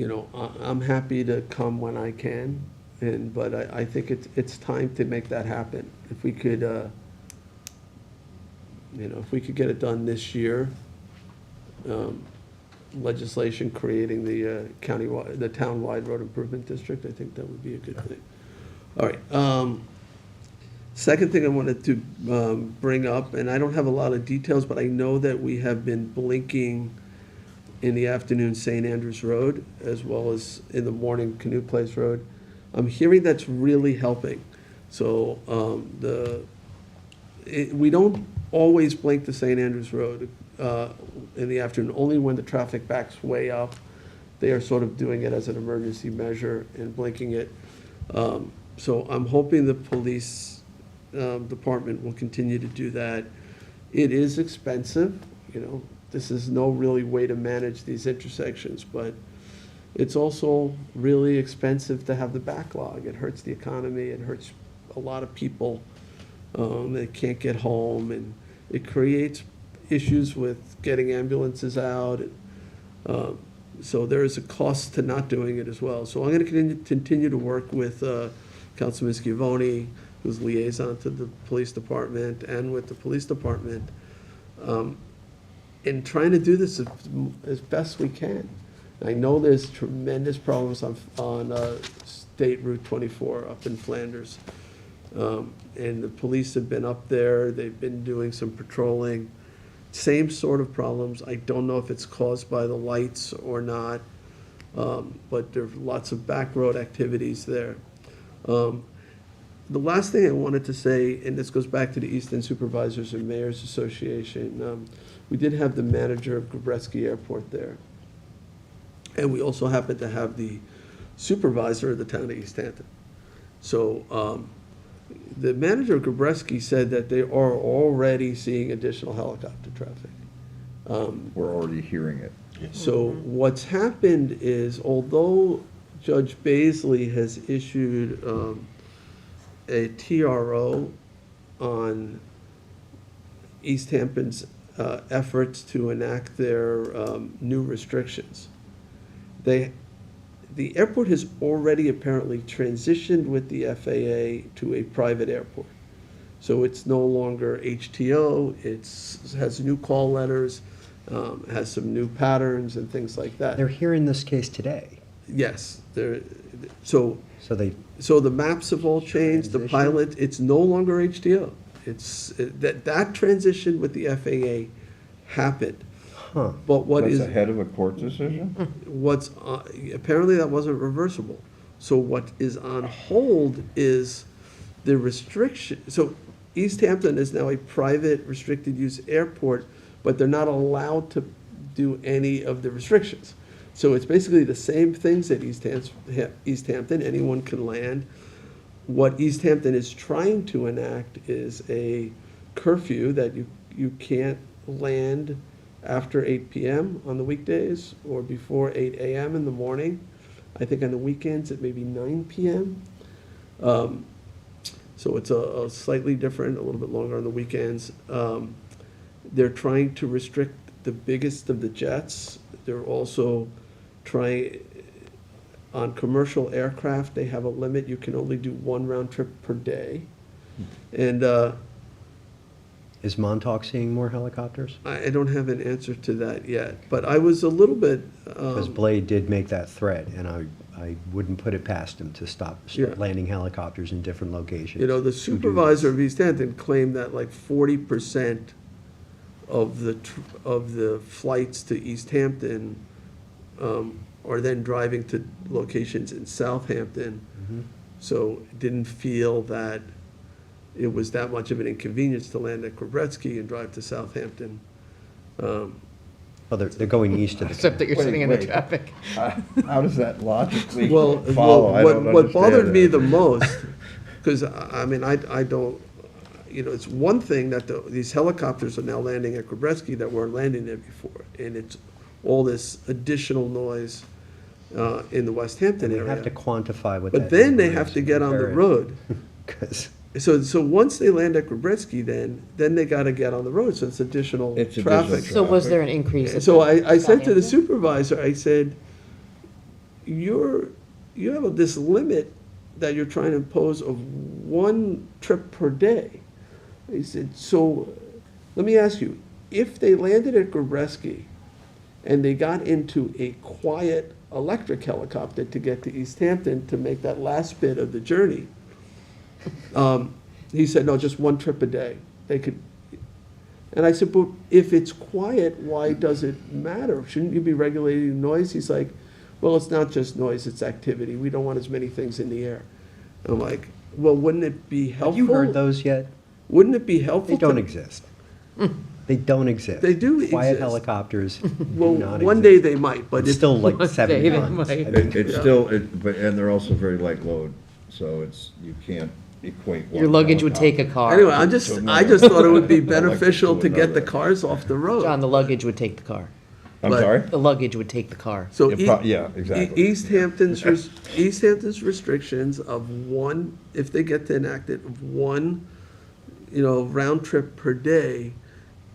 know, I'm happy to come when I can, but I think it's time to make that happen. If we could, you know, if we could get it done this year, legislation creating the countywide, the town-wide road improvement district, I think that would be a good thing. All right. Second thing I wanted to bring up, and I don't have a lot of details, but I know that we have been blinking in the afternoon St. Andrews Road, as well as in the morning Canoe Place Road. I'm hearing that's really helping. So we don't always blink the St. Andrews Road in the afternoon, only when the traffic backs way up. They are sort of doing it as an emergency measure and blinking it. So I'm hoping the police department will continue to do that. It is expensive, you know, this is no really way to manage these intersections, but it's also really expensive to have the backlog. It hurts the economy, it hurts a lot of people that can't get home, and it creates issues with getting ambulances out. So there is a cost to not doing it as well. So I'm going to continue to work with Councilman Scavone, who's liaison to the police department, and with the police department, in trying to do this as best we can. I know there's tremendous problems on State Route 24 up in Flanders. And the police have been up there, they've been doing some patrolling. Same sort of problems. I don't know if it's caused by the lights or not, but there's lots of back road activities there. The last thing I wanted to say, and this goes back to the East End Supervisors and Mayors Association, we did have the manager of Gabreski Airport there. And we also happened to have the supervisor of the town of East Hampton. So the manager of Gabreski said that they are already seeing additional helicopter traffic. We're already hearing it. So what's happened is, although Judge Baisley has issued a TRO on East Hampton's efforts to enact their new restrictions, the airport has already apparently transitioned with the FAA to a private airport. So it's no longer HTO, it has new call letters, has some new patterns and things like that. They're hearing this case today, Yes, so so they, So the maps have all changed, the Transition? pilot, it's no longer HDO. That transition with the FAA happened. huh. But what That's is, ahead of a court decision? apparently that wasn't reversible. So what is on hold is the restriction, so East Hampton is now a private restricted use airport, but they're not allowed to do any of the restrictions. So it's basically the same things at East Hampton, anyone can land. What East Hampton is trying to enact is a curfew that you can't land after 8 PM on the weekdays or before 8 AM in the morning. I think on the weekends it may be 9 PM. So it's a slightly different, a little bit longer on the weekends. They're trying to restrict the biggest of the jets. They're also trying, on commercial aircraft, they have a limit. You can only do one round trip per day. And Is Montauk seeing more helicopters? I don't have an answer to that yet, but I was a little bit, Because Blade did make that threat, and I wouldn't put it past him to start Yeah. landing helicopters in different locations. you know, the who do supervisor this. of East Hampton claimed that like 40% of the flights to East Hampton are then driving to locations in Southampton. So didn't feel that it was that much of an inconvenience to land at Kobretski and drive to Southampton. Well, they're going east of the. Except that you're Wait, sitting in the wait. traffic. How does that logically Well, follow? I don't what bothered understand me that. the most, because, I mean, I don't, you know, it's one thing that these helicopters are now landing at Kobretski that weren't landing there before, and it's all this additional noise in the West Hampton They area. have to quantify what that. But then they number have is to get on the compare it. road. Because So once they land at Kobretski, then they gotta get on the road, so it's additional It's additional traffic. So was there an increase? So I said to the Southampton? supervisor, I said, you have this limit that you're trying to impose of one trip per day. He said, so, let me ask you, if they landed at Gabreski and they got into a quiet electric helicopter to get to East Hampton to make that last bit of the journey, he said, no, just one trip a day. They could, and I said, but if it's quiet, why does it matter? Shouldn't you be regulating noise? He's like, well, it's not just noise, it's activity. We don't want as many things in the air. I'm like, well, wouldn't it be helpful? have you heard those yet? Wouldn't it be helpful? They don't to- exist. They don't exist. They do Quiet exist. helicopters do Well, not one exist. day they might, but It's it's still like One 7 day they tons. I might. mean, It's still, but, and they're also very light load, so it's, you can't equate one. Your luggage would take a helicopter. car. Anyway, So I just thought it would be another- beneficial to get the another. cars off the road. John, the luggage would take the car. I'm but- sorry? The luggage would take the car. So Yeah, exactly. East Hampton's restrictions of one, if they get to enact it, of one, round trip per day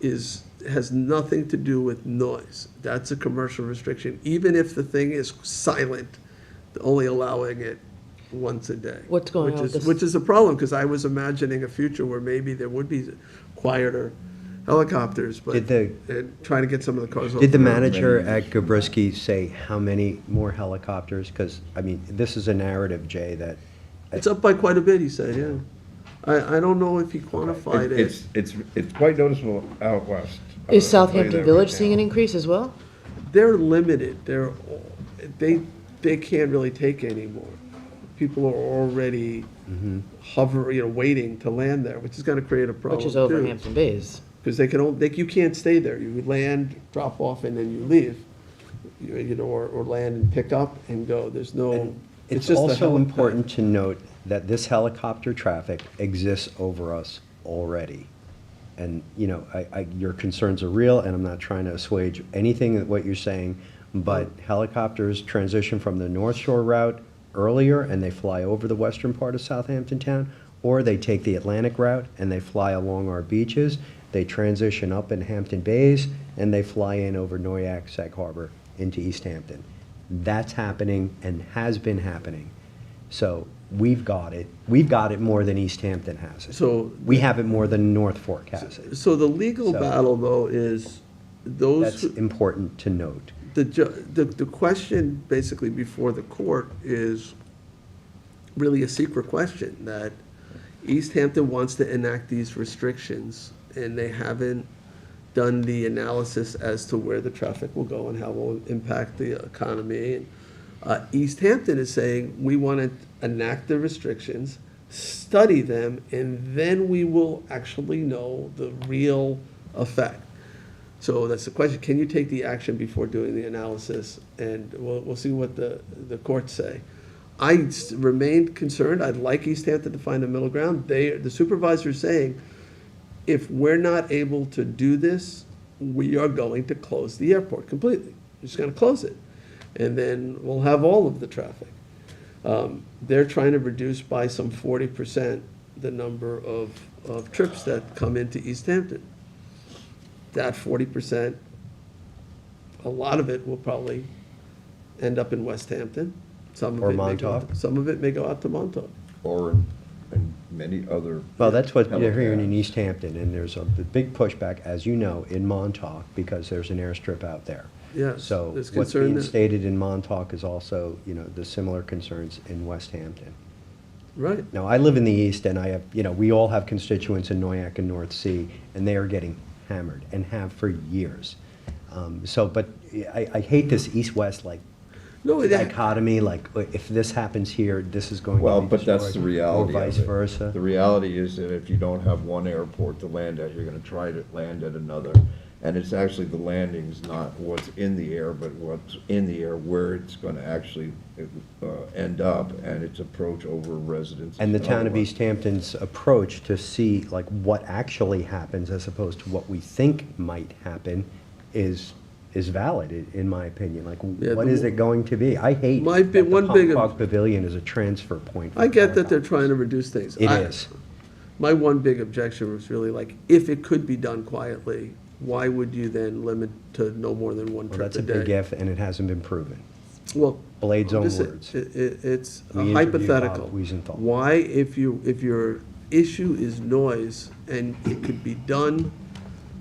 has nothing to do with noise. That's a commercial restriction, even if the thing is silent, only allowing it once a day. What's going on with this? Which is a problem, because I was imagining a future where maybe there would be quieter helicopters, but trying to get some of the cars off. Did the road. manager at Gabrisky say how many more helicopters? Because, I mean, this is a narrative, Jay, that. It's up by quite a bit, he said, yeah. I don't know if he quantified it. It's quite noticeable out west. Is I'll tell you Southampton that Village right seeing an now. increase as well? They're limited, they can't really take any more. People are already hovering, waiting to land there, which is gonna create a problem Which is over too. Hampton Bays. Because you can't stay there, you land, drop off, and then you leave. Or land and pick up and go, there's no, it's It's just a also helipad. important to note that this helicopter traffic exists over us already. And, your concerns are real, and I'm not trying to assuage anything of what you're saying, but helicopters transition from the North Shore route earlier, and they fly over the western part of Southampton town, or they take the Atlantic route, and they fly along our beaches. They transition up in Hampton Bays, and they fly in over Noyak, Sag Harbor, into East Hampton. That's happening and has been happening. So we've got it. We've got it more than East Hampton has it. So- We have it more than North Fork has it. So the legal So- battle, though, is That's those, important to note. the question basically before the court is really a secret question, that East Hampton wants to enact these restrictions, and they haven't done the analysis as to where the traffic will go and how it will impact the economy. And East Hampton is saying, we want to enact the restrictions, study them, and then we will actually know the real effect. So that's the question, can you take the action before doing the analysis? And we'll see what the courts say. I remain concerned, I'd like East Hampton to find a middle ground. The supervisor is saying, if we're not able to do this, we are going to close the airport completely. We're just gonna close it. And then we'll have all of the traffic. They're trying to reduce by some 40% the number of trips that come into East Hampton. That 40%, a lot of it will probably end up in West Hampton. Some Or of it may go Montauk. Some of it may go out to Montauk. Or in many other. Well, that's what you're hearing in helipads. East Hampton, and there's a big pushback, as you know, in Montauk, because there's an airstrip out there. Yes, So there's what's concern being that- stated in Montauk is also, the similar concerns in West Hampton. Right. Now, I live in the east, and I have, we all have constituents in Noyak and North Sea, and they are getting hammered, and have for years. But I hate this east-west, No, dichotomy, if this happens here, this is going to be Well, destroyed. but that's the reality Or of vice it. versa. The reality is that if you don't have one airport to land at, you're gonna try to land at another. And it's actually the landings, not what's in the air, but what's in the air, where it's gonna actually end up, and its approach over residences. And the town of otherwise. East Hampton's approach to see what actually happens as opposed to what we think might happen is valid, in my opinion. Yeah, What is it going to be? I hate My that big- the one big- Palm Pavilion is a transfer point. for I get that they're helicopters. trying to reduce things. It is. My one big objection was really if it could be done quietly, why would you then limit to no more than one Well, trip that's a a big day? if, and it hasn't been proven. Well, Blade's I'm own just saying, words. It's a We interviewed hypothetical. Bob Wiesenthal. Why, if your issue is noise and it could be done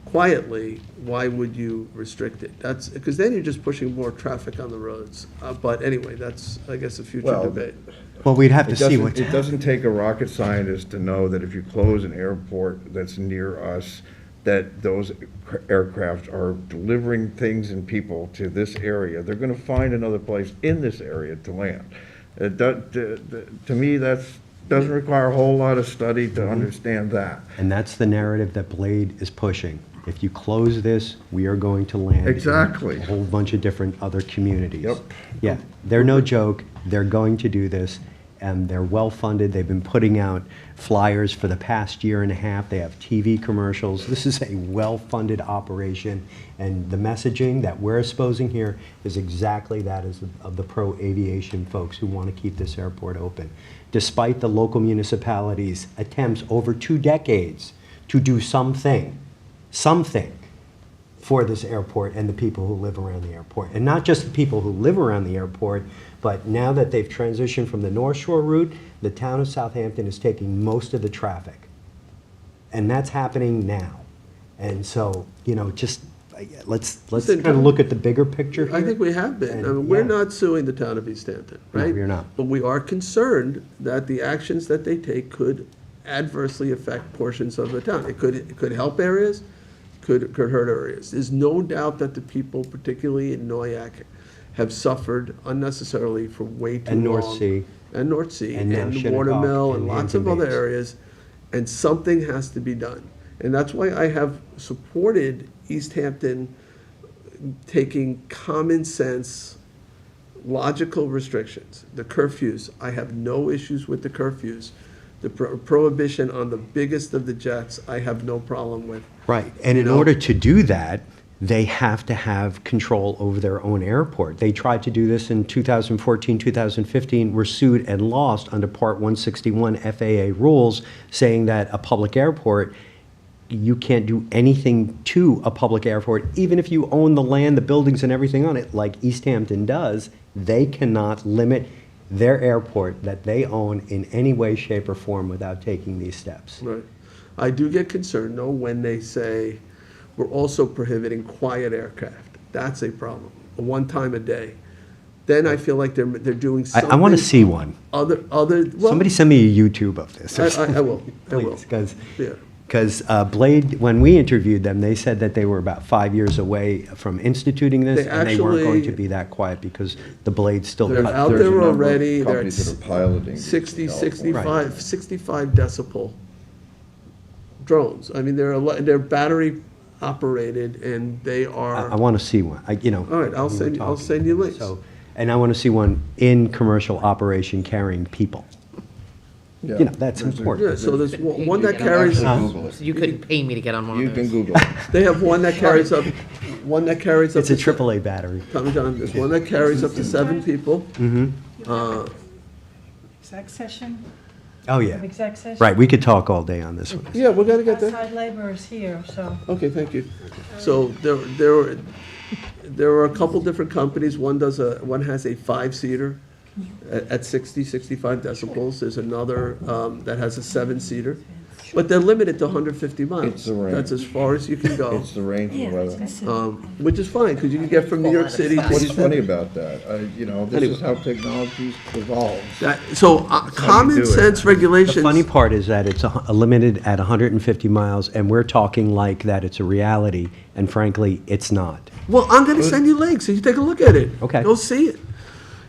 quietly, why would you restrict it? That's, because then you're just pushing more traffic on the roads. But anyway, that's, I guess, a future Well, debate. Well, we'd have to It see doesn't, what's it doesn't take a rocket scientist to know that if you close an airport that's near us, that those aircraft are delivering things and people to this area. They're gonna find another place in this area to land. To me, that's, doesn't require a whole lot of study to understand that. And that's the narrative that Blade is pushing. If you close this, we are going to land in Exactly. a whole bunch of different other communities. Yep. Yeah, they're no joke. They're going to do this, and they're well-funded. They've been putting out flyers for the past year and a half. They have TV commercials. This is a well-funded operation, and the messaging that we're exposing here is exactly that of the pro-aviation folks who want to keep this airport open. Despite the local municipalities' attempts over 2 decades to do something for this airport and the people who live around the airport. And not just the people who live around the airport, but now that they've transitioned from the North Shore route, the town of Southampton is taking most of the traffic. And that's happening now. And so, just, let's Listen, kind of look at the bigger picture here. I think we have been. And, I mean, we're yeah. not suing the town of East Hampton, No, right? we're not. But we are concerned that the actions that they take could adversely affect portions of the town. It could help areas, could hurt areas. There's no doubt that the people, particularly in Noyak, have suffered unnecessarily for way too long. And North Sea. And North Sea, And now and Shinnecock Watermill, and and lots Hampton of other Bays. areas, and something has to be done. And that's why I have supported East Hampton taking common sense, logical restrictions. The curfews, I have no issues with the curfews. The prohibition on the biggest of the jets, I have no problem with. Right, and in order to do that, they have to have control over their own airport. They tried to do this in 2014, 2015, were sued and lost under Part 161 FAA rules, saying that a public airport, you can't do anything to a public airport, even if you own the land, the buildings and everything on it, like East Hampton does, they cannot limit their airport that they own in any way, shape, or form without taking these steps. Right. I do get concerned, though, when they say, we're also prohibiting quiet aircraft. That's a problem, one time a day. Then I feel like they're doing something. I want to see one. Well, Somebody send me a YouTube of this. I will, Because Yeah. Blade, when we interviewed them, they said that they were about 5 years away from instituting this, They and they weren't going to actually- be that quiet because the Blade still They're cut. out There's a there number of already. They're companies that at are piloting these in 60, California. 65 decibel drones. I mean, they're battery operated, and they I are, want to see one, all right, I'll send you links. So, and I want to see one in commercial operation carrying people. You know, that's important. Yeah, so there's one that carries, Google it. So you couldn't pay me to get on one You of can those. Google it. they have one that carries up, It's a AAA battery. Tommy John, there's one that carries up to 7 people. Exec session, Oh, yeah. exec session. Right, we could talk all day on this one. Yeah, we're gonna get there. Outside labor is here, so. Okay, thank you. So there are a couple different companies. One has a 5-seater at 60, 65 decibels. There's another that has a 7-seater. But they're limited to 150 miles. It's the range. That's as far as you can go, It's the range and weather. which is fine, because you can get from New York City. What's 27 funny about that, this is how technology evolves. So common do it. sense The regulations. funny part is that it's limited at 150 miles, and we're talking like that it's a reality, and frankly, it's not. Well, I'm gonna send you links, so you take a look at it. Okay. Go see it.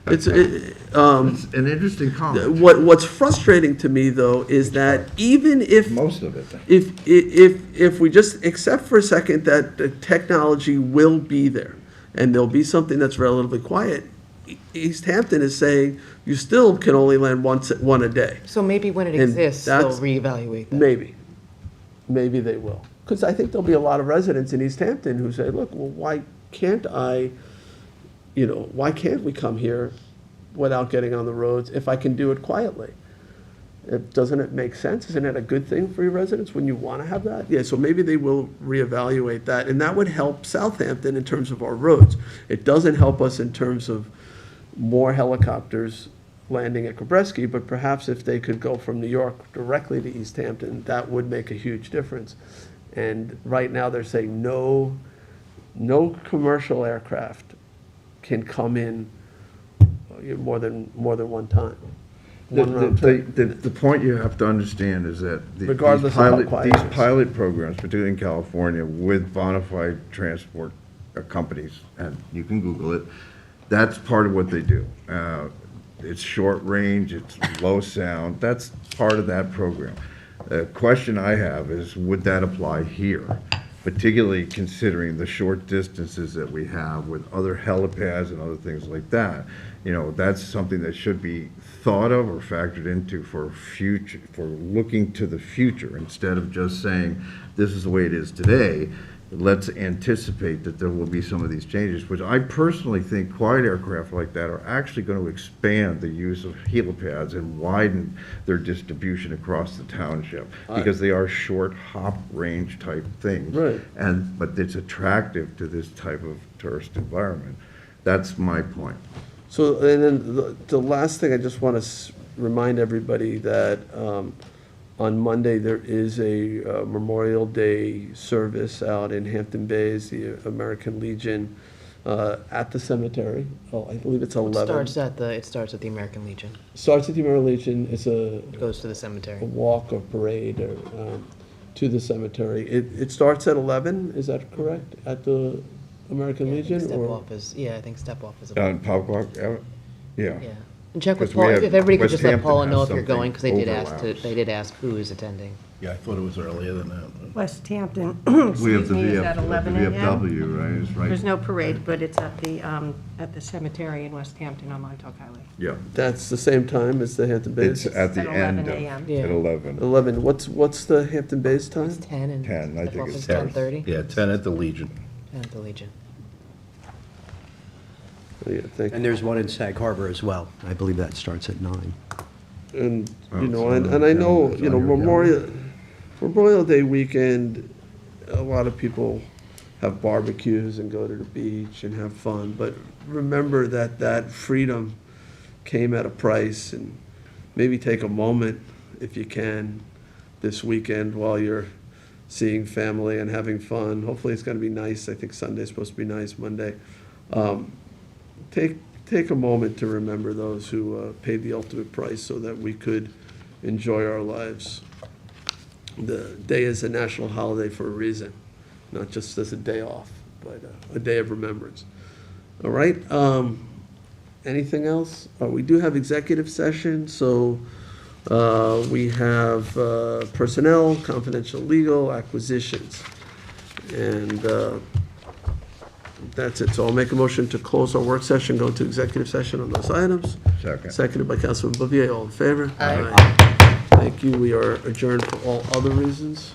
It's an interesting comment, What's frustrating to me, though, is that even if most of it. if we just accept for a second that the technology will be there, and there'll be something that's relatively quiet, East Hampton is saying you still can only land one a day. So maybe when it And exists, they'll that's- reevaluate that. Maybe they will, because I think there'll be a lot of residents in East Hampton who say, look, well, why can't we come here without getting on the roads if I can do it quietly? Doesn't it make sense? Isn't it a good thing for your residents when you want to have that? Yeah, so maybe they will reevaluate that, and that would help Southampton in terms of our roads. It doesn't help us in terms of more helicopters landing at Kobreski, but perhaps if they could go from New York directly to East Hampton, that would make a huge difference. And right now, they're saying no commercial aircraft can come in more than one time. One round trip. The point you have to understand is that Regardless of how quiet it these is. pilot programs, particularly in California, with bona fide transport companies, and you can Google it, that's part of what they do. It's short range, it's low sound, that's part of that program. The question I have is, would that apply here? Particularly considering the short distances that we have with other helipads and other things like that. That's something that should be thought of or factored into for looking to the future, instead of just saying, this is the way it is today. Let's anticipate that there will be some of these changes, which I personally think quiet aircraft like that are actually going to expand the use of helipads and widen their distribution across the township, because they are short hop range type things. Right. But it's attractive to this type of tourist environment. That's my point. So, and then the last thing, I just want to remind everybody that on Monday, there is a Memorial Day service out in Hampton Bays, the American Legion, at the cemetery. Oh, I believe it's 11. It starts at the American Legion. Starts at the American Legion. It's It goes to the a cemetery. walk or parade or, to the cemetery. It starts at 11, is that correct? At the American Yeah, I think Legion? Step or off is, yeah, I think step off is. Down in Poplar, yeah. Yeah. And check with 'Cause we Paul, have- if everybody could West just let Hampton Paula know has if you're going, because something they overlaps. did ask who is attending. Yeah, I thought it was earlier than that. West Hampton, We have excuse the me, is at 11 a.m. VFW, right, it's There's right, no parade, but it's at the cemetery in West Hampton on Montauk Highway. yeah. That's the same time as the Hampton Bays? It's at the At end 11 of, a.m. Yeah. at 11. 11. What's the Hampton Bays time? It's 10 and 10, I step think off it's is 10. 10:30. Yeah, 10 at the Legion. At the Legion. Oh, yeah, thank you. And there's one in Sag Harbor as well. I believe that starts at 9. And, Oh, you know, so and I know, it's you know, under- Memorial Day weekend, a lot of people have barbecues and go to the beach and have fun, but remember that freedom came at a price, and maybe take a moment, if you can, this weekend while you're seeing family and having fun. Hopefully it's gonna be nice. I think Sunday's supposed to be nice, Monday. Take a moment to remember those who paid the ultimate price so that we could enjoy our lives. The day is a national holiday for a reason, not just as a day off, but a day of remembrance. All right, anything else? We do have executive session, so we have personnel, confidential legal, acquisitions, and that's it. So I'll make a motion to close our work session, go into executive session on those items. Second. Seconded by Councilman Bouvier. All in favor? Aye. Thank you. We are adjourned for all other reasons.